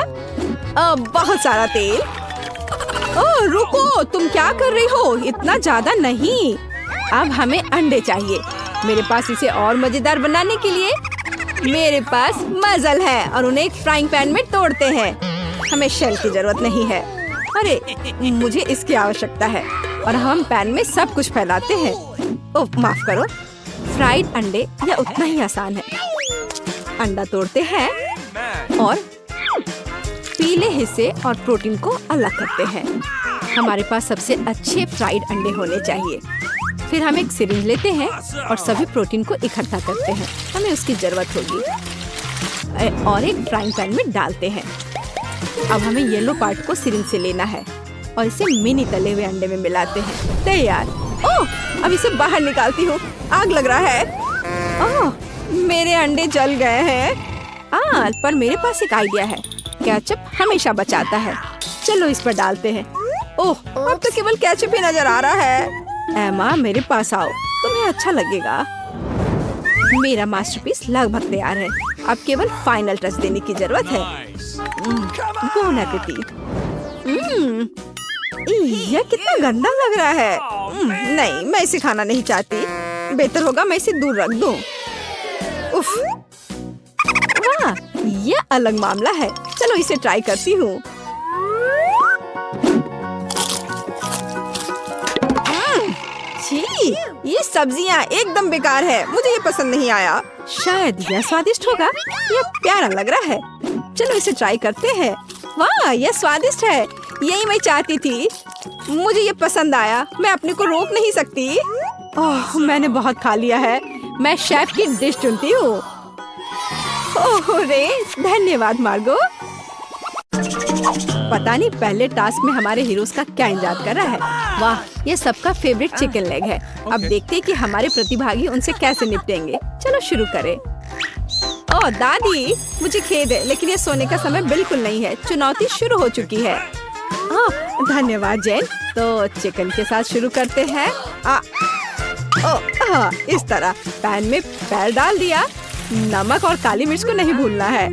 बहुत सारा तेल। ओह रुको, तुम क्या कर रही हो? इतना ज्यादा नहीं। अब हमें अंडे चाहिए। मेरे पास इसे और मजेदार बनाने के लिए मेरे पास मजल है और उन्हें एक फ्राइंग पैन में तोड़ते हैं। हमें शेल की जरूरत नहीं है। अरे मुझे इसकी आवश्यकता है। और हम पैन में सब कुछ फैलाते हैं। ओह माफ करो। फ्राइड अंडे यह उतना ही आसान है। अंडा तोड़ते हैं और पीले हिस्से और प्रोटीन को अलग करते हैं। हमारे पास सबसे अच्छे फ्राइड अंडे होने चाहिए। फिर हम एक सिरिंज लेते हैं और सभी प्रोटीन को इकट्ठा करते हैं। हमें उसकी जरूरत होगी और एक फ्राइंग पैन में डालते हैं। अब हमें येलो पार्ट को सिरिंज से लेना है और इसे मिनी तले हुए अंडे में मिलाते हैं। तैयार। ओह, अब इसे बाहर निकालती हूँ। आग लग रहा है। ओह, मेरे अंडे जल गए हैं। पर मेरे पास एक आइडिया है। केचप हमेशा बचाता है। चलो इस पर डालते हैं। ओह, अब तो केवल केचप ही नजर आ रहा है। एमा, मेरे पास आओ, तुम्हें अच्छा लगेगा। मेरा मास्टरपीस लगभग तैयार है। अब केवल फाइनल टच देने की जरूरत है। Bone appétit. यह कितना गंदा लग रहा है। नहीं, मैं इसे खाना नहीं चाहती। बेहतर होगा मैं इसे दूर रख दूं। उफ, वाह, यह अलग मामला है। चलो इसे ट्राई करती हूँ। ये सब्जियाँ एकदम बेकार है। मुझे ये पसंद नहीं आया। शायद यह स्वादिष्ट होगा। यह प्यारा लग रहा है। चलो इसे ट्राई करते हैं। वाह, यह स्वादिष्ट है। यही मैं चाहती थी। मुझे ये पसंद आया। मैं अपने को रोक नहीं सकती। ओह, मैंने बहुत खा लिया है। मैं शेफ की डिश चुनती हूँ। ओह रे, धन्यवाद मार्गो। पता नहीं पहले टास्क में हमारे हीरोज का क्या इंतजार कर रहा है। वाह, ये सबका फेवरेट चिकन लेग है। अब देखते हैं कि हमारे प्रतिभागी उनसे कैसे निपटेंगे। चलो शुरू करें। ओह दादी, मुझे खेद है लेकिन ये सोने का समय बिल्कुल नहीं है। चुनौती शुरू हो चुकी है। धन्यवाद जैन। तो चिकन के साथ शुरू करते हैं। इस तरह पैन में पैर डाल दिया। नमक और काली मिर्च को नहीं भूलना है।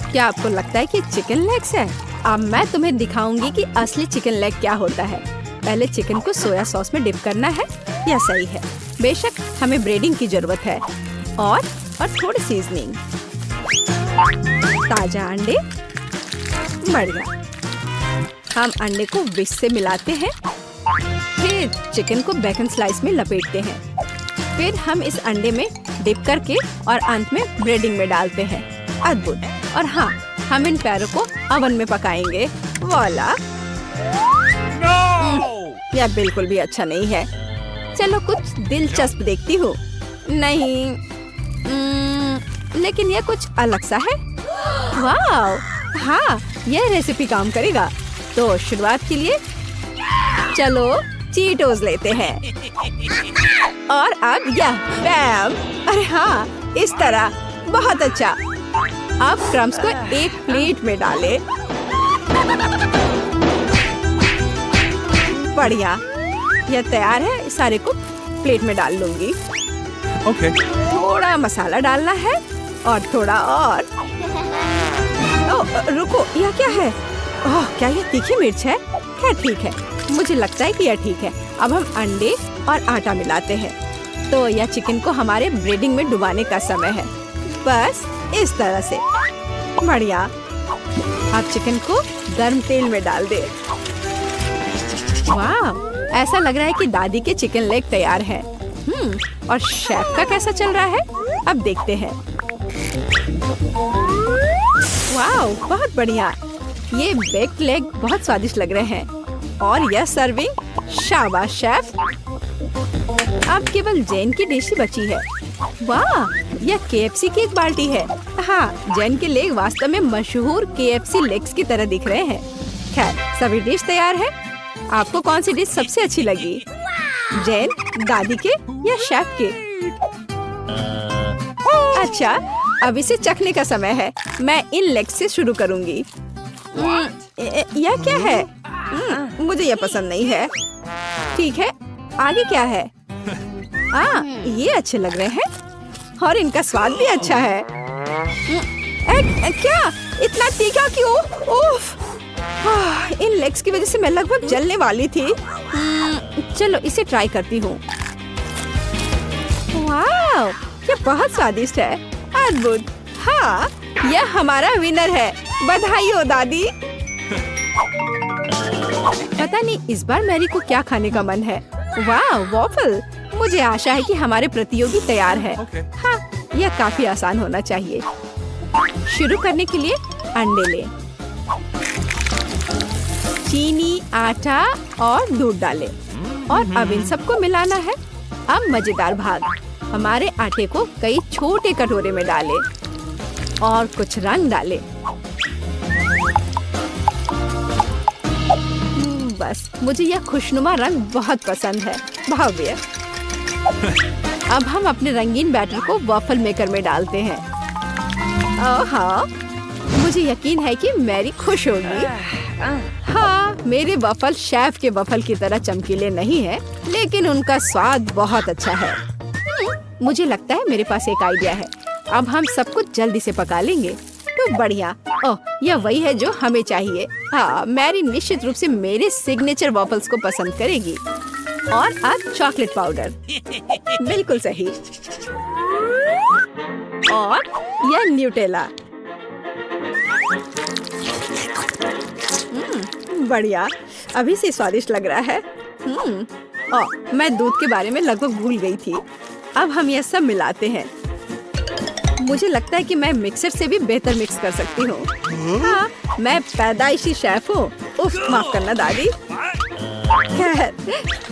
क्या आपको लगता है कि चिकन लेग्स है? अब मैं तुम्हें दिखाऊंगी कि असली चिकन लेग क्या होता है। पहले चिकन को सोया सॉस में डिप करना है। यह सही है। बेशक हमें ब्रेडिंग की जरूरत है और थोड़ी सीजनिंग। ताजा अंडे। बढ़िया। हम अंडे को विश से मिलाते हैं। फिर चिकन को बेकन स्लाइस में लपेटते हैं। फिर हम इस अंडे में डिप करके और अंत में ब्रेडिंग में डालते हैं। अद्भुत। और हाँ, हम इन पैरों को ओवन में पकाएंगे। वाला। यह बिल्कुल भी अच्छा नहीं है। चलो कुछ दिलचस्प देखती हूँ। नहीं, लेकिन यह कुछ अलग सा है। वाह, हाँ, यह रेसिपी काम करेगा। तो शुरुआत के लिए चलो चीटोस लेते हैं और अब यह बैम। अरे हाँ, इस तरह। बहुत अच्छा। अब क्रम्स को एक प्लेट में डालें। बढ़िया, यह तैयार है। सारे को प्लेट में डाल लूंगी। Okay. थोड़ा मसाला डालना है और थोड़ा और। रुको, यह क्या है? ओह, क्या यह तीखी मिर्च है? क्या ठीक है, मुझे लगता है कि यह ठीक है। अब हम अंडे और आटा मिलाते हैं। तो यह चिकन को हमारे ब्रेडिंग में डुबाने का समय है। बस इस तरह से। बढ़िया। अब चिकन को गर्म तेल में डाल दे। वाह, ऐसा लग रहा है कि दादी के चिकन लेग तैयार है। और शेफ का कैसा चल रहा है? अब देखते हैं। वाह, बहुत बढ़िया। ये बेक्ड लेग बहुत स्वादिष्ट लग रहे हैं। और यह सर्विंग। शाबाश शेफ। अब केवल जैन की डिश ही बची है। वाह, यह KFC की एक बाल्टी है। हाँ, जैन के लेग वास्तव में मशहूर KFC लेग्स की तरह दिख रहे हैं। खैर, सभी डिश तैयार है। आपको कौन सी डिश सबसे अच्छी लगी? जैन, दादी के या शेफ के? अच्छा, अब इसे चखने का समय है। मैं इन लेग्स से शुरू करूंगी। यह क्या है? मुझे यह पसंद नहीं है। ठीक है, आगे क्या है? ये अच्छे लग रहे हैं और इनका स्वाद भी अच्छा है। क्या इतना तीखा क्यों? उफ! इन लेग्स की वजह से मैं लगभग जलने वाली थी। चलो इसे ट्राई करती हूँ। वाह, ये बहुत स्वादिष्ट है। अद्भुत। हाँ, यह हमारा विनर है। बधाई हो दादी। पता नहीं इस बार मैरी को क्या खाने का मन है। वाह, वॉफल। मुझे आशा है कि हमारे प्रतियोगी तैयार है। हाँ, यह काफी आसान होना चाहिए। शुरू करने के लिए अंडे लें, चीनी, आटा और दूध डालें और अब इन सबको मिलाना है। अब मजेदार भाग, हमारे आटे को कई छोटे कटोरे में डालें और कुछ रंग डालें। बस, मुझे यह खुशनुमा रंग बहुत पसंद है। भव्य। अब हम अपने रंगीन बैटर को वॉफल मेकर में डालते हैं। हाँ, मुझे यकीन है कि मैरी खुश होगी। हाँ, मेरे वफल शेफ के वफल की तरह चमकीले नहीं है, लेकिन उनका स्वाद बहुत अच्छा है। मुझे लगता है मेरे पास एक आइडिया है। अब हम सब कुछ जल्दी से पका लेंगे। तो बढ़िया। ओह, यह वही है जो हमें चाहिए। हाँ, मैरी निश्चित रूप से मेरे सिग्नेचर वॉफल्स को पसंद करेगी। और अब चॉकलेट पाउडर। बिल्कुल सही। और यह न्यूटेला। बढ़िया, अभी से स्वादिष्ट लग रहा है। मैं दूध के बारे में लगभग भूल गई थी। अब हम यह सब मिलाते हैं। मुझे लगता है कि मैं मिक्सर से भी बेहतर मिक्स कर सकती हूँ। हाँ, मैं पैदाइशी शेफ हूँ। उफ, माफ करना दादी। खैर,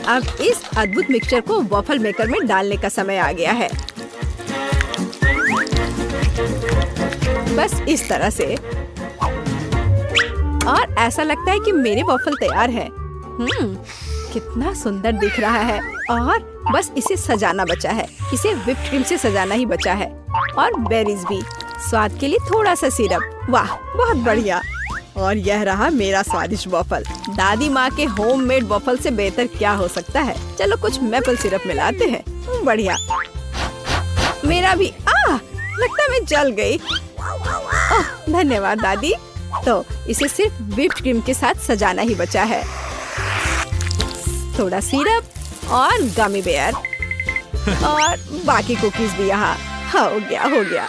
अब इस अद्भुत मिक्सचर को वॉफल मेकर में डालने का समय आ गया है। बस इस तरह से। और ऐसा लगता है कि मेरे वॉफल तैयार है। कितना सुंदर दिख रहा है। और बस इसे सजाना बचा है। इसे व्हिप्ड क्रीम से सजाना ही बचा है। और बेरीज भी। स्वाद के लिए थोड़ा सा सिरप। वाह, बहुत बढ़िया। और यह रहा मेरा स्वादिष्ट वॉफल। दादी माँ के होममेड वॉफल से बेहतर क्या हो सकता है। चलो कुछ मेपल सिरप मिलाते हैं। बढ़िया। मेरा भी। लगता है मैं जल गई। ओह, धन्यवाद दादी। तो इसे सिर्फ व्हिप्ड क्रीम के साथ सजाना ही बचा है। थोड़ा सिरप और गमी बेयर और बाकी कुकीज भी यहाँ। हो गया।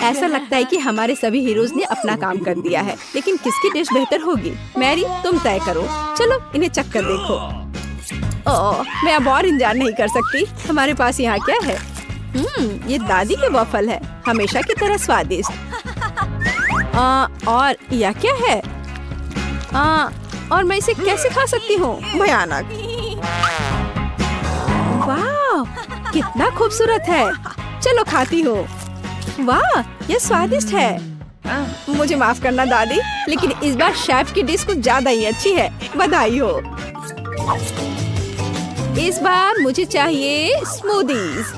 ऐसा लगता है कि हमारे सभी हीरोज ने अपना काम कर दिया है, लेकिन किसकी डिश बेहतर होगी? मैरी, तुम तय करो। चलो इन्हें चख कर देखो। मैं अब और इंतजार नहीं कर सकती। हमारे पास यहाँ क्या है? ये दादी के वॉफल है, हमेशा की तरह स्वादिष्ट। और यह क्या है? और मैं इसे कैसे खा सकती हूँ? भयानक। वाह, कितना खूबसूरत है। चलो खाती हूँ। वाह, यह स्वादिष्ट है। मुझे माफ करना दादी, लेकिन इस बार शेफ की डिश कुछ ज्यादा ही अच्छी है। बधाई हो। इस बार मुझे चाहिए स्मूदीज।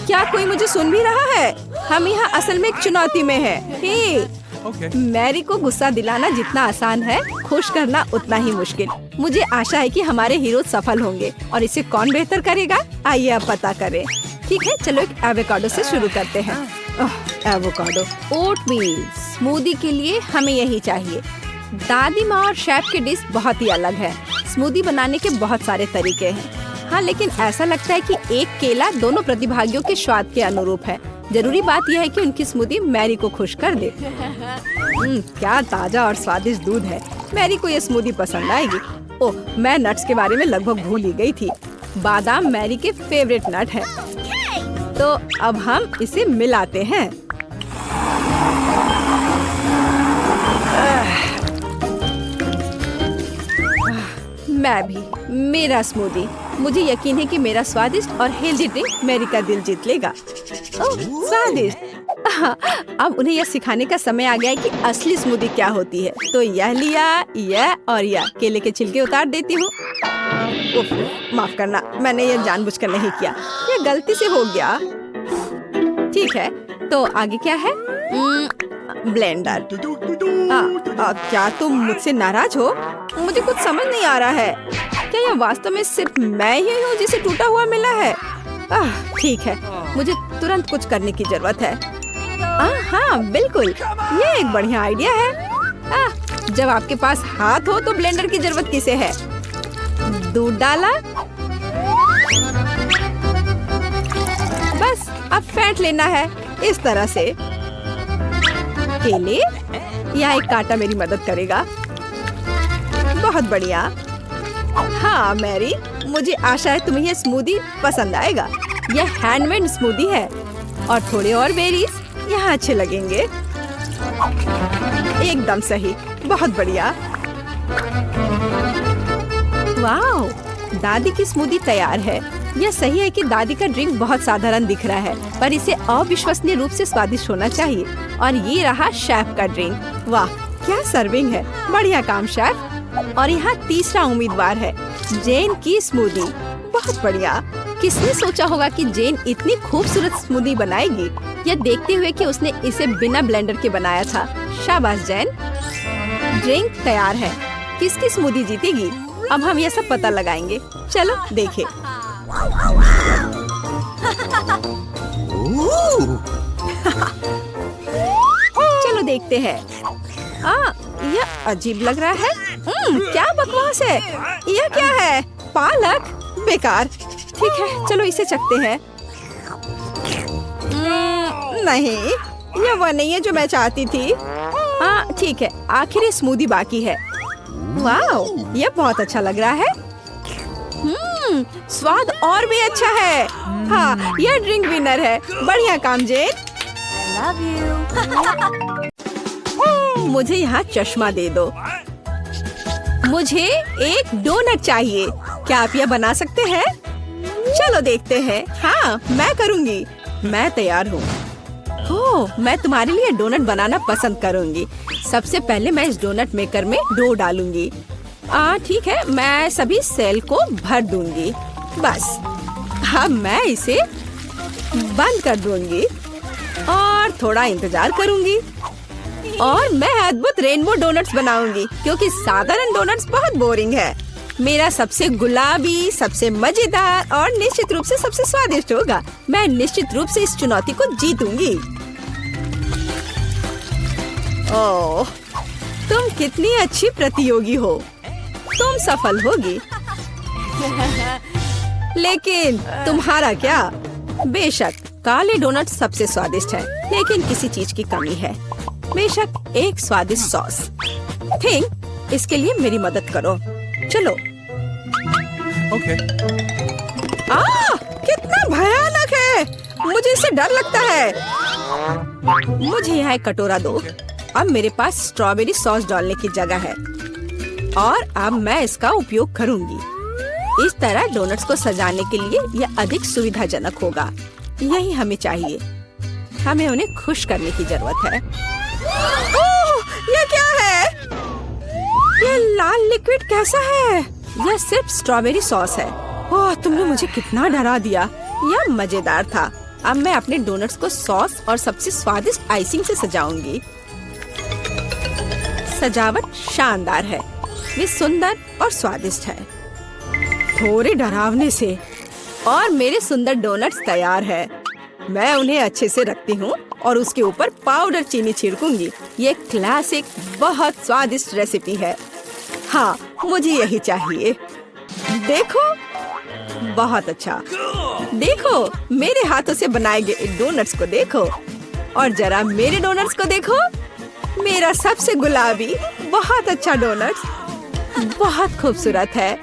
क्या कोई मुझे सुन भी रहा है? हम यहाँ असल में एक चुनौती में है। मैरी को गुस्सा दिलाना जितना आसान है, खुश करना उतना ही मुश्किल। मुझे आशा है कि हमारे हीरो सफल होंगे और इसे कौन बेहतर करेगा, आइए अब पता करें। ठीक है, चलो एक एवोकाडो से शुरू करते हैं। एवोकाडो, ओटमील, स्मूदी के लिए हमें यही चाहिए। दादी माँ और शेफ की डिश बहुत ही अलग है। स्मूदी बनाने के बहुत सारे तरीके हैं। हाँ, लेकिन ऐसा लगता है कि एक केला दोनों प्रतिभागियों के स्वाद के अनुरूप है। जरूरी बात यह है कि उनकी स्मूदी मैरी को खुश कर दे। क्या ताजा और स्वादिष्ट दूध है। मैरी को ये स्मूदी पसंद आएगी। ओह, मैं नट्स के बारे में लगभग भूल ही गई थी। बादाम मैरी के फेवरेट नट है। तो अब हम इसे मिलाते हैं। मैं भी, मेरा स्मूदी। मुझे यकीन है कि मेरा स्वादिष्ट और हेल्दी ड्रिंक मैरी का दिल जीत लेगा। ओह, स्वादिष्ट। अब उन्हें यह सिखाने का समय आ गया है कि असली स्मूदी क्या होती है। तो यह लिया, यह और यह केले के छिलके उतार देती हूँ। माफ करना, मैंने यह जानबूझकर नहीं किया, यह गलती से हो गया। ठीक है, तो आगे क्या है? ब्लेंडर। क्या तुम मुझसे नाराज हो? मुझे कुछ समझ नहीं आ रहा है। क्या यह वास्तव में सिर्फ मैं ही हूँ जिसे टूटा हुआ मिला है? ठीक है, मुझे तुरंत कुछ करने की जरूरत है। हाँ बिल्कुल, ये एक बढ़िया आइडिया है। जब आपके पास हाथ हो तो ब्लेंडर की जरूरत किसे है? दूध डाला, बस अब फेंट लेना है इस तरह से। केले, यहाँ एक कांटा मेरी मदद करेगा। बहुत बढ़िया। हाँ मैरी, मुझे आशा है तुम्हें यह स्मूदी पसंद आएगा। यह हैंडमेड स्मूदी है और थोड़े और बेरीज यहाँ अच्छे लगेंगे। एकदम सही, बहुत बढ़िया। वाह, दादी की स्मूदी तैयार है। यह सही है कि दादी का ड्रिंक बहुत साधारण दिख रहा है, पर इसे अविश्वसनीय रूप से स्वादिष्ट होना चाहिए। और ये रहा शेफ का ड्रिंक। वाह, क्या सर्विंग है। बढ़िया काम शेफ। और यहाँ तीसरा उम्मीदवार है, जेन की स्मूदी। बहुत बढ़िया। किसने सोचा होगा कि जेन इतनी खूबसूरत स्मूदी बनाएगी, यह देखते हुए कि उसने इसे बिना ब्लेंडर के बनाया था। शाबाश जेन। ड्रिंक तैयार है। किसकी स्मूदी जीतेगी? अब हम यह सब पता लगाएंगे। चलो देखें। चलो देखते हैं। यह अजीब लग रहा है। क्या बकवास है। यह क्या है? पालक? बेकार। ठीक है, चलो इसे चखते हैं। नहीं, यह वो नहीं है जो मैं चाहती थी। ठीक है, आखिर स्मूदी बाकी है। वाह, यह बहुत अच्छा लग रहा है। स्वाद और भी अच्छा है। हाँ, यह ड्रिंक विनर है। बढ़िया काम जेन। मुझे यहाँ चश्मा दे दो। मुझे एक डोनट चाहिए। क्या आप यह बना सकते हैं? चलो देखते हैं। हाँ, मैं करूँगी। मैं तैयार हूँ। ओह, मैं तुम्हारे लिए डोनट बनाना पसंद करूँगी। सबसे पहले मैं इस डोनट मेकर में डो डालूंगी। ठीक है, मैं सभी सेल को भर दूंगी। बस अब मैं इसे बंद कर दूंगी और थोड़ा इंतजार करूंगी। और मैं अद्भुत रेनबो डोनट्स बनाऊंगी, क्योंकि साधारण डोनट्स बहुत बोरिंग है। मेरा सबसे गुलाबी, सबसे मजेदार और निश्चित रूप से सबसे स्वादिष्ट होगा। मैं निश्चित रूप से इस चुनौती को जीतूंगी। ओह, तुम कितनी अच्छी प्रतियोगी हो। तुम सफल होगी। लेकिन तुम्हारा क्या? बेशक काले डोनट सबसे स्वादिष्ट है, लेकिन किसी चीज की कमी है। बेशक एक स्वादिष्ट सॉस। थिंक, इसके लिए मेरी मदद करो। चलो। ओके। कितना भयानक है। मुझे इससे डर लगता है। मुझे यहाँ एक कटोरा दो। अब मेरे पास स्ट्रॉबेरी सॉस डालने की जगह है और अब मैं इसका उपयोग करूंगी। इस तरह डोनट्स को सजाने के लिए यह अधिक सुविधाजनक होगा। यही हमें चाहिए। हमें उन्हें खुश करने की जरूरत है। ये लाल लिक्विड कैसा है? यह सिर्फ स्ट्रॉबेरी सॉस है। ओह, तुमने मुझे कितना डरा दिया। यह मजेदार था। अब मैं अपने डोनट्स को सॉस और सबसे स्वादिष्ट आइसिंग से सजाऊंगी। सजावट शानदार है। वे सुंदर और स्वादिष्ट है। थोड़े डरावने से। और मेरे सुंदर डोनट्स तैयार है। मैं उन्हें अच्छे से रखती हूँ और उसके ऊपर पाउडर चीनी छिड़कूंगी। ये क्लासिक बहुत स्वादिष्ट रेसिपी है। हाँ, मुझे यही चाहिए। देखो, बहुत अच्छा। देखो, मेरे हाथों से बनाए गए डोनट्स को देखो। और जरा मेरे डोनट्स को देखो। मेरा सबसे गुलाबी बहुत अच्छा डोनट्स। बहुत खूबसूरत है।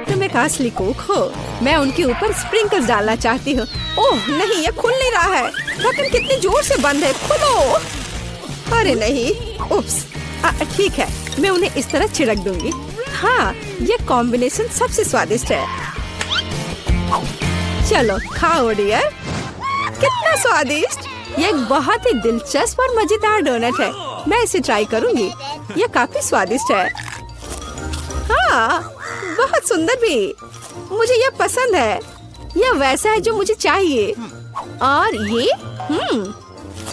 तुम एक असली कुक हो। मैं उनके ऊपर स्प्रिंकल्स डालना चाहती हूँ। ओह नहीं, ये खुल नहीं रहा है। ढक्कन कितनी जोर से बंद है। खोलो। अरे नहीं, उप्स। ठीक है, मैं उन्हें इस तरह छिड़क दूंगी। हाँ, ये कॉम्बिनेशन सबसे स्वादिष्ट है। चलो खाओ डियर। कितना स्वादिष्ट। ये एक बहुत ही दिलचस्प और मजेदार डोनट है। मैं इसे ट्राई करूंगी। ये काफी स्वादिष्ट है। हाँ, बहुत सुंदर भी। मुझे यह पसंद है। यह वैसा है जो मुझे चाहिए। और ये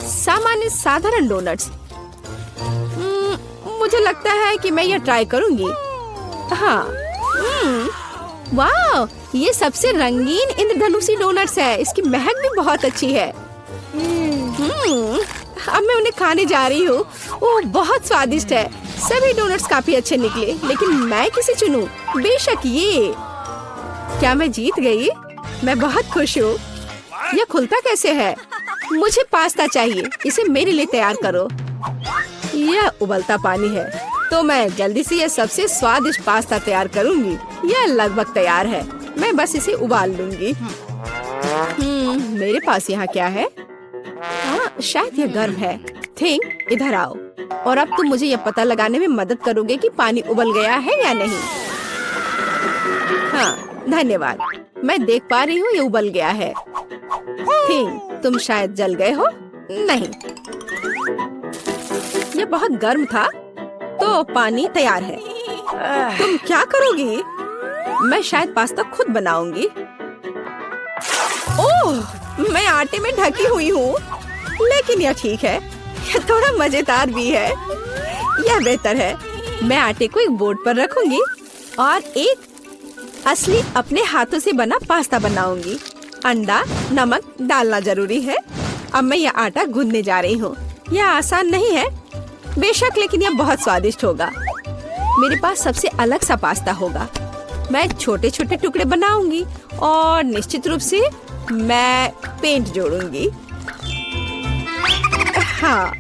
सामान्य साधारण डोनट्स। मुझे लगता है कि मैं यह ट्राई करूंगी। हाँ, वाह, ये सबसे रंगीन इंद्रधनुषी डोनट्स है। इसकी महक भी बहुत अच्छी है। अब मैं उन्हें खाने जा रही हूँ। ओह, बहुत स्वादिष्ट है। सभी डोनट्स काफी अच्छे निकले, लेकिन मैं किसे चुनूं? बेशक ये। क्या मैं जीत गई? मैं बहुत खुश हूँ। यह खुलता कैसे है? मुझे पास्ता चाहिए। इसे मेरे लिए तैयार करो। यह उबलता पानी है, तो मैं जल्दी से यह सबसे स्वादिष्ट पास्ता तैयार करूंगी। यह लगभग तैयार है। मैं बस इसे उबाल लूंगी। मेरे पास यहाँ क्या है? हाँ, शायद यह गर्म है। थिंक, इधर आओ। और अब तुम मुझे यह पता लगाने में मदद करोगे कि पानी उबल गया है या नहीं। हाँ, धन्यवाद। मैं देख पा रही हूँ ये उबल गया है। थिंक, तुम शायद जल गए हो। नहीं, ये बहुत गर्म था, तो पानी तैयार है। तुम क्या करोगी? मैं शायद पास्ता खुद बनाऊंगी। ओह, मैं आटे में ढकी हुई हूँ, लेकिन यह ठीक है। यह थोड़ा मजेदार भी है। यह बेहतर है। मैं आटे को एक बोर्ड पर रखूंगी और एक असली अपने हाथों से बना पास्ता बनाऊंगी। अंडा, नमक डालना जरूरी है। अब मैं यह आटा गूंदने जा रही हूँ। यह आसान नहीं है बेशक, लेकिन यह बहुत स्वादिष्ट होगा। मेरे पास सबसे अलग सा पास्ता होगा। मैं छोटे छोटे टुकड़े बनाऊंगी और निश्चित रूप से मैं पेंट जोड़ूंगी। हाँ,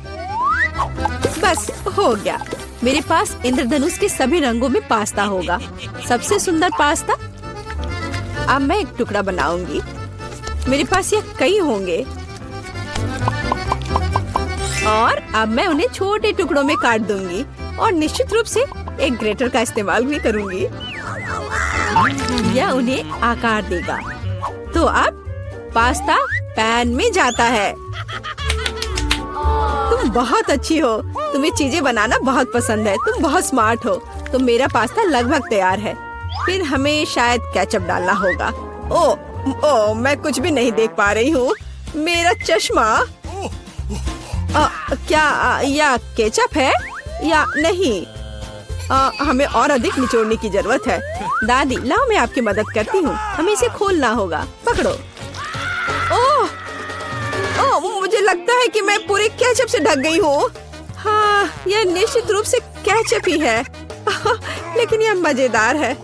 बस हो गया। मेरे पास इंद्रधनुष के सभी रंगों में पास्ता होगा। सबसे सुंदर पास्ता। अब मैं एक टुकड़ा बनाऊंगी। मेरे पास ये कई होंगे। और अब मैं उन्हें छोटे टुकड़ों में काट दूंगी और निश्चित रूप से एक ग्रेटर का इस्तेमाल भी करूंगी। यह उन्हें आकार देगा। तो अब पास्ता पैन में जाता है। तुम बहुत अच्छी हो। तुम्हें चीजें बनाना बहुत पसंद है। तुम बहुत स्मार्ट हो। तो मेरा पास्ता लगभग तैयार है। फिर हमें शायद केचप डालना होगा। ओह, मैं कुछ भी नहीं देख पा रही हूँ। मेरा चश्मा। क्या यह केचप है या नहीं? हमें और अधिक निचोड़ने की जरूरत है। दादी, लाओ मैं आपकी मदद करती हूँ। हमें इसे खोलना होगा। पकड़ो। ओह, मुझे लगता है कि मैं पूरे केचप से ढक गई हूँ। हाँ, यह निश्चित रूप से केचप ही है। लेकिन यह मजेदार है।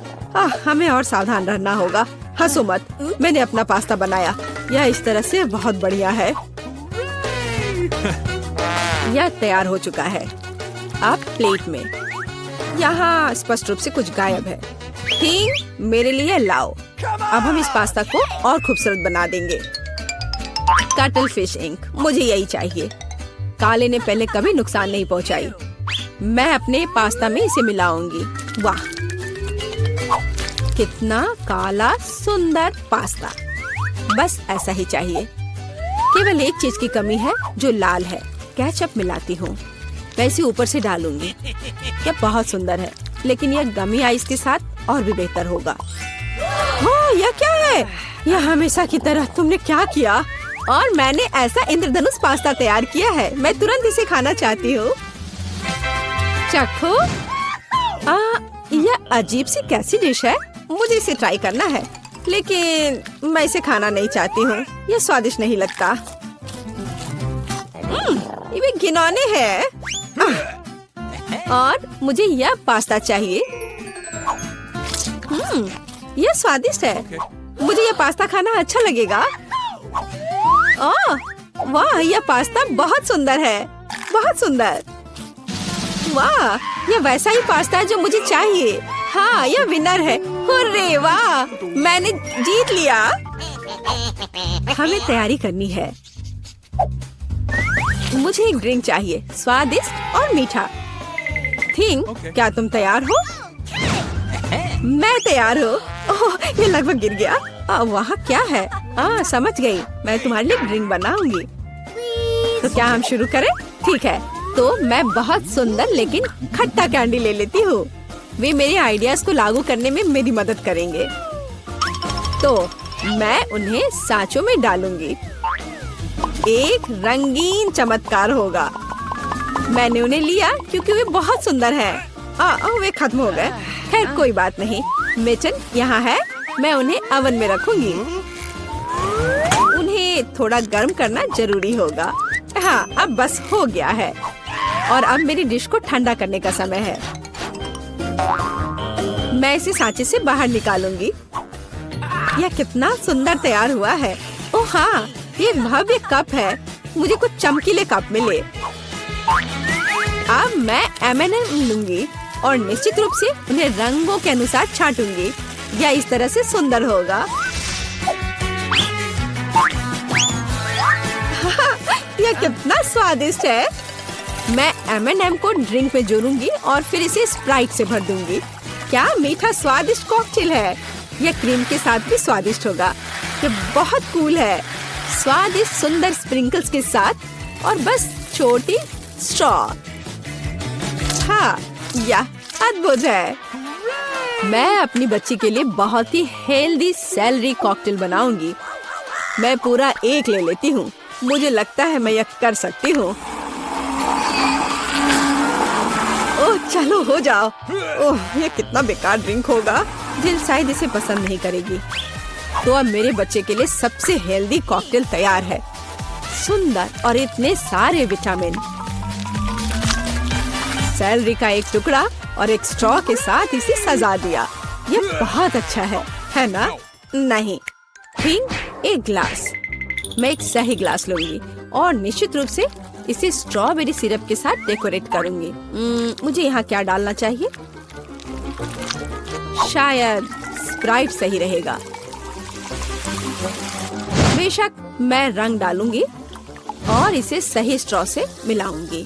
हमें और सावधान रहना होगा। हंसो मत। मैंने अपना पास्ता बनाया। यह इस तरह से बहुत बढ़िया है। यह तैयार हो चुका है। अब प्लेट में। यहाँ स्पष्ट रूप से कुछ गायब है। ठीक, मेरे लिए लाओ। अब हम इस पास्ता को और खूबसूरत बना देंगे। कटल फिश इंक, मुझे यही चाहिए। काले ने पहले कभी नुकसान नहीं पहुंचाई। मैं अपने पास्ता में इसे मिलाऊंगी। वाह, कितना काला सुंदर पास्ता। बस ऐसा ही चाहिए। केवल एक चीज की कमी है जो लाल है। केचप मिलाती हूँ। मैं इसे ऊपर से डालूंगी। यह बहुत सुंदर है, लेकिन यह गमी आइस के साथ और भी बेहतर होगा। हाँ, यह क्या है? यह हमेशा की तरह तुमने क्या किया? और मैंने ऐसा इंद्रधनुष पास्ता तैयार किया है। मैं तुरंत इसे खाना चाहती हूँ। चखो। यह अजीब सी कैसी डिश है? मुझे इसे ट्राई करना है, लेकिन मैं इसे खाना नहीं चाहती हूँ। यह स्वादिष्ट नहीं लगता। ये घिनौने है। और मुझे यह पास्ता चाहिए। यह स्वादिष्ट है। मुझे यह पास्ता खाना अच्छा लगेगा। वाह, यह पास्ता बहुत सुंदर है, बहुत सुंदर। वाह, यह वैसा ही पास्ता है जो मुझे चाहिए। हाँ, यह विनर है। हुर्रे, वाह, मैंने जीत लिया। हमें तैयारी करनी है। मुझे एक ड्रिंक चाहिए, स्वादिष्ट और मीठा। थिंग, क्या तुम तैयार हो? मैं तैयार हूँ। ओह, ये लगभग गिर गया। वहाँ क्या है? समझ गई। मैं तुम्हारे लिए ड्रिंक बनाऊंगी। तो क्या हम शुरू करें? ठीक है। तो मैं बहुत सुंदर लेकिन खट्टा कैंडी ले लेती हूँ। वे मेरे आइडियाज को लागू करने में मेरी मदद करेंगे। तो मैं उन्हें सांचों में डालूंगी। एक रंगीन चमत्कार होगा। मैंने उन्हें लिया क्योंकि वे बहुत सुंदर हैं। वे खत्म हो गए। खैर, कोई बात नहीं। मिचन यहाँ है। मैं उन्हें ओवन में रखूंगी। उन्हें थोड़ा गर्म करना जरूरी होगा। हाँ, अब बस हो गया है। और अब मेरी डिश को ठंडा करने का समय है। मैं इसे सांचे से बाहर निकालूंगी। यह कितना सुंदर तैयार हुआ है। ओह हाँ, ये भव्य कप है। मुझे कुछ चमकीले कप मिले। अब मैं M&M लूंगी और निश्चित रूप से उन्हें रंगों के अनुसार छांटूंगी। यह इस तरह से सुंदर होगा। यह कितना स्वादिष्ट है। मैं M&M को ड्रिंक में जोड़ूंगी और फिर इसे स्प्राइट से भर दूंगी। क्या मीठा स्वादिष्ट कॉकटेल है। यह क्रीम के साथ भी स्वादिष्ट होगा। यह बहुत कूल है। स्वादिष्ट सुंदर स्प्रिंकल्स के साथ और बस छोटी स्ट्रॉ। हाँ, यह अद्भुत है। मैं अपनी बच्ची के लिए बहुत ही हेल्दी सेलरी कॉकटेल बनाऊंगी। मैं पूरा एक ले लेती हूँ। मुझे लगता है मैं यह कर सकती हूँ। ओह, चलो हो जाओ। ओह, यह कितना बेकार ड्रिंक होगा। जिल शायद इसे पसंद नहीं करेगी। तो अब मेरे बच्चे के लिए सबसे हेल्दी कॉकटेल तैयार है। सुंदर और इतने सारे विटामिन। सेलरी का एक टुकड़ा और एक स्ट्रॉ के साथ इसे सजा दिया। यह बहुत अच्छा है ना? नहीं। थिंक, एक ग्लास। मैं एक सही ग्लास लूंगी और निश्चित रूप से इसे स्ट्रॉबेरी सिरप के साथ डेकोरेट करूंगी। मुझे यहाँ क्या डालना चाहिए? शायद स्प्राइट सही रहेगा। बेशक, मैं रंग डालूंगी और इसे सही स्ट्रॉ से मिलाऊंगी।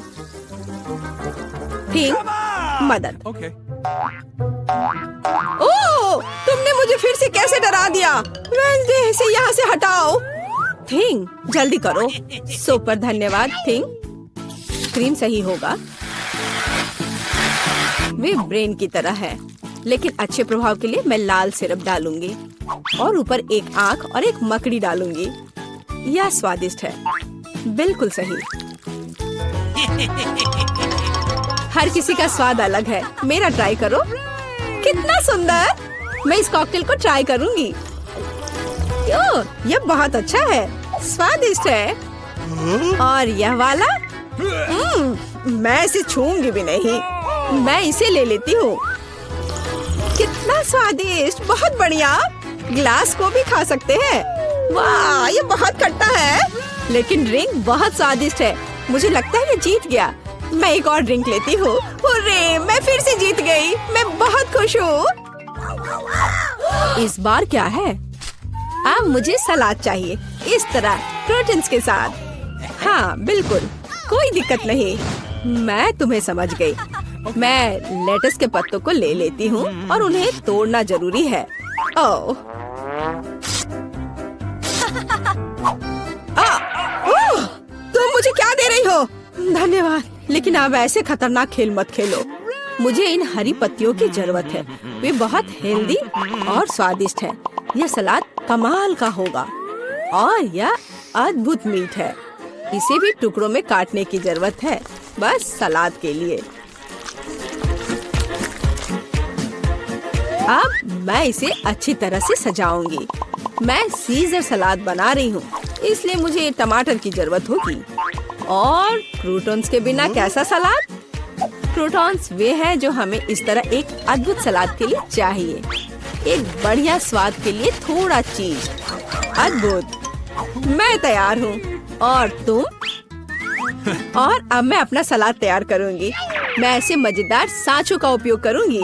ठीक, मदद। ओह, तुमने मुझे फिर से कैसे डरा दिया? वेंसडे, इसे यहाँ से हटाओ। थिंग, जल्दी करो। सुपर धन्यवाद थिंग। क्रीम सही होगा। वे ब्रेन की तरह है, लेकिन अच्छे प्रभाव के लिए मैं लाल सिरप डालूंगी और ऊपर एक आंख और एक मकड़ी डालूंगी। यह स्वादिष्ट है। बिल्कुल सही। हर किसी का स्वाद अलग है। मेरा ट्राई करो। कितना सुंदर। मैं इस कॉकटेल को ट्राई करूंगी। यह बहुत अच्छा है। स्वादिष्ट है। और यह वाला? मैं इसे छूंगी भी नहीं। मैं इसे ले लेती हूँ। कितना स्वादिष्ट। बहुत बढ़िया। ग्लास को भी खा सकते हैं। वाह, ये बहुत खट्टा है, लेकिन ड्रिंक बहुत स्वादिष्ट है। मुझे लगता है ये जीत गया। मैं एक और ड्रिंक लेती हूँ। हुर्रे, मैं फिर से जीत गई। मैं बहुत खुश हूँ। इस बार क्या है? अब मुझे सलाद चाहिए, इस तरह प्रोटीन्स के साथ। हाँ बिल्कुल, कोई दिक्कत नहीं। मैं तुम्हें समझ गई। मैं लेटस के पत्तों को ले लेती हूँ और उन्हें तोड़ना जरूरी है। ओह, तुम मुझे क्या दे रही हो? धन्यवाद, लेकिन अब ऐसे खतरनाक खेल मत खेलो। मुझे इन हरी पत्तियों की जरूरत है। वे बहुत हेल्दी और स्वादिष्ट है। यह सलाद कमाल का होगा और यह अद्भुत मीठ है। इसे भी टुकड़ों में काटने की जरूरत है, बस सलाद के लिए। अब मैं इसे अच्छी तरह से सजाऊंगी। मैं सीजर सलाद बना रही हूँ, इसलिए मुझे टमाटर की जरूरत होगी। और क्रूटॉन्स के बिना कैसा सलाद? क्रूटॉन्स वे हैं जो हमें इस तरह एक अद्भुत सलाद के लिए चाहिए। एक बढ़िया स्वाद के लिए थोड़ा चीज। अद्भुत। मैं तैयार हूँ। और तुम? और अब मैं अपना सलाद तैयार करूँगी। मैं ऐसे मजेदार सांचों का उपयोग करूँगी।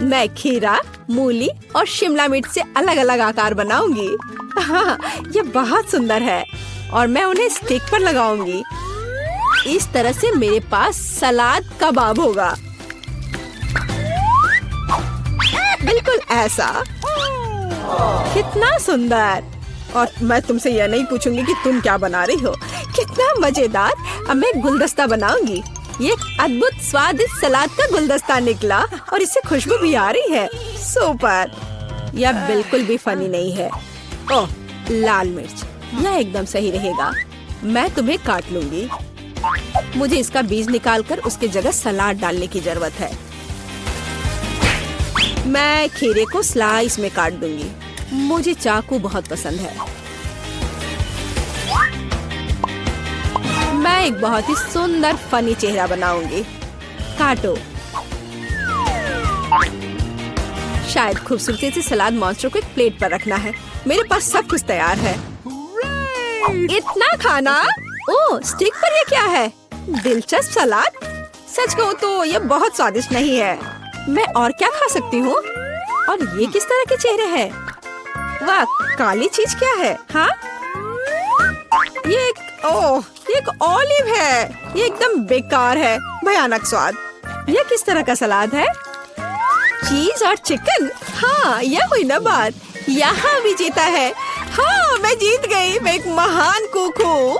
मैं खीरा, मूली और शिमला मिर्च से अलग अलग आकार बनाऊंगी। हाँ, ये बहुत सुंदर है और मैं उन्हें स्टिक पर लगाऊंगी। इस तरह से मेरे पास सलाद कबाब होगा। बिल्कुल ऐसा। कितना सुंदर। और मैं तुमसे यह नहीं पूछूंगी कि तुम क्या बना रही हो। कितना मजेदार। अब मैं गुलदस्ता बनाऊंगी। ये एक अद्भुत स्वादिष्ट सलाद का गुलदस्ता निकला और इससे खुशबू भी आ रही है। सुपर। यह बिल्कुल भी फनी नहीं है। ओह, लाल मिर्च, यह एकदम सही रहेगा। मैं तुम्हें काट लूंगी। मुझे इसका बीज निकालकर उसके जगह सलाद डालने की जरूरत है। मैं खीरे को स्लाइस में काट दूंगी। मुझे चाकू बहुत पसंद है। मैं एक बहुत ही सुंदर फनी चेहरा बनाऊंगी। काटो। शायद खूबसूरती से सलाद मॉन्स्टर को एक प्लेट पर रखना है। मेरे पास सब कुछ तैयार है। इतना खाना? ओह, स्टिक पर ये क्या है? दिलचस्प सलाद। सच कहूँ तो ये बहुत स्वादिष्ट नहीं है। मैं और क्या खा सकती हूँ? और ये किस तरह के चेहरे हैं? वाह, काली चीज क्या है? हाँ, ये एक ऑलिव है। ये एकदम बेकार है। भयानक स्वाद। ये किस तरह का सलाद है? चीज और चिकन। हाँ, यह हुई ना बात। यहाँ भी जीता है। हाँ, मैं जीत गई। मैं एक महान कुक हूँ।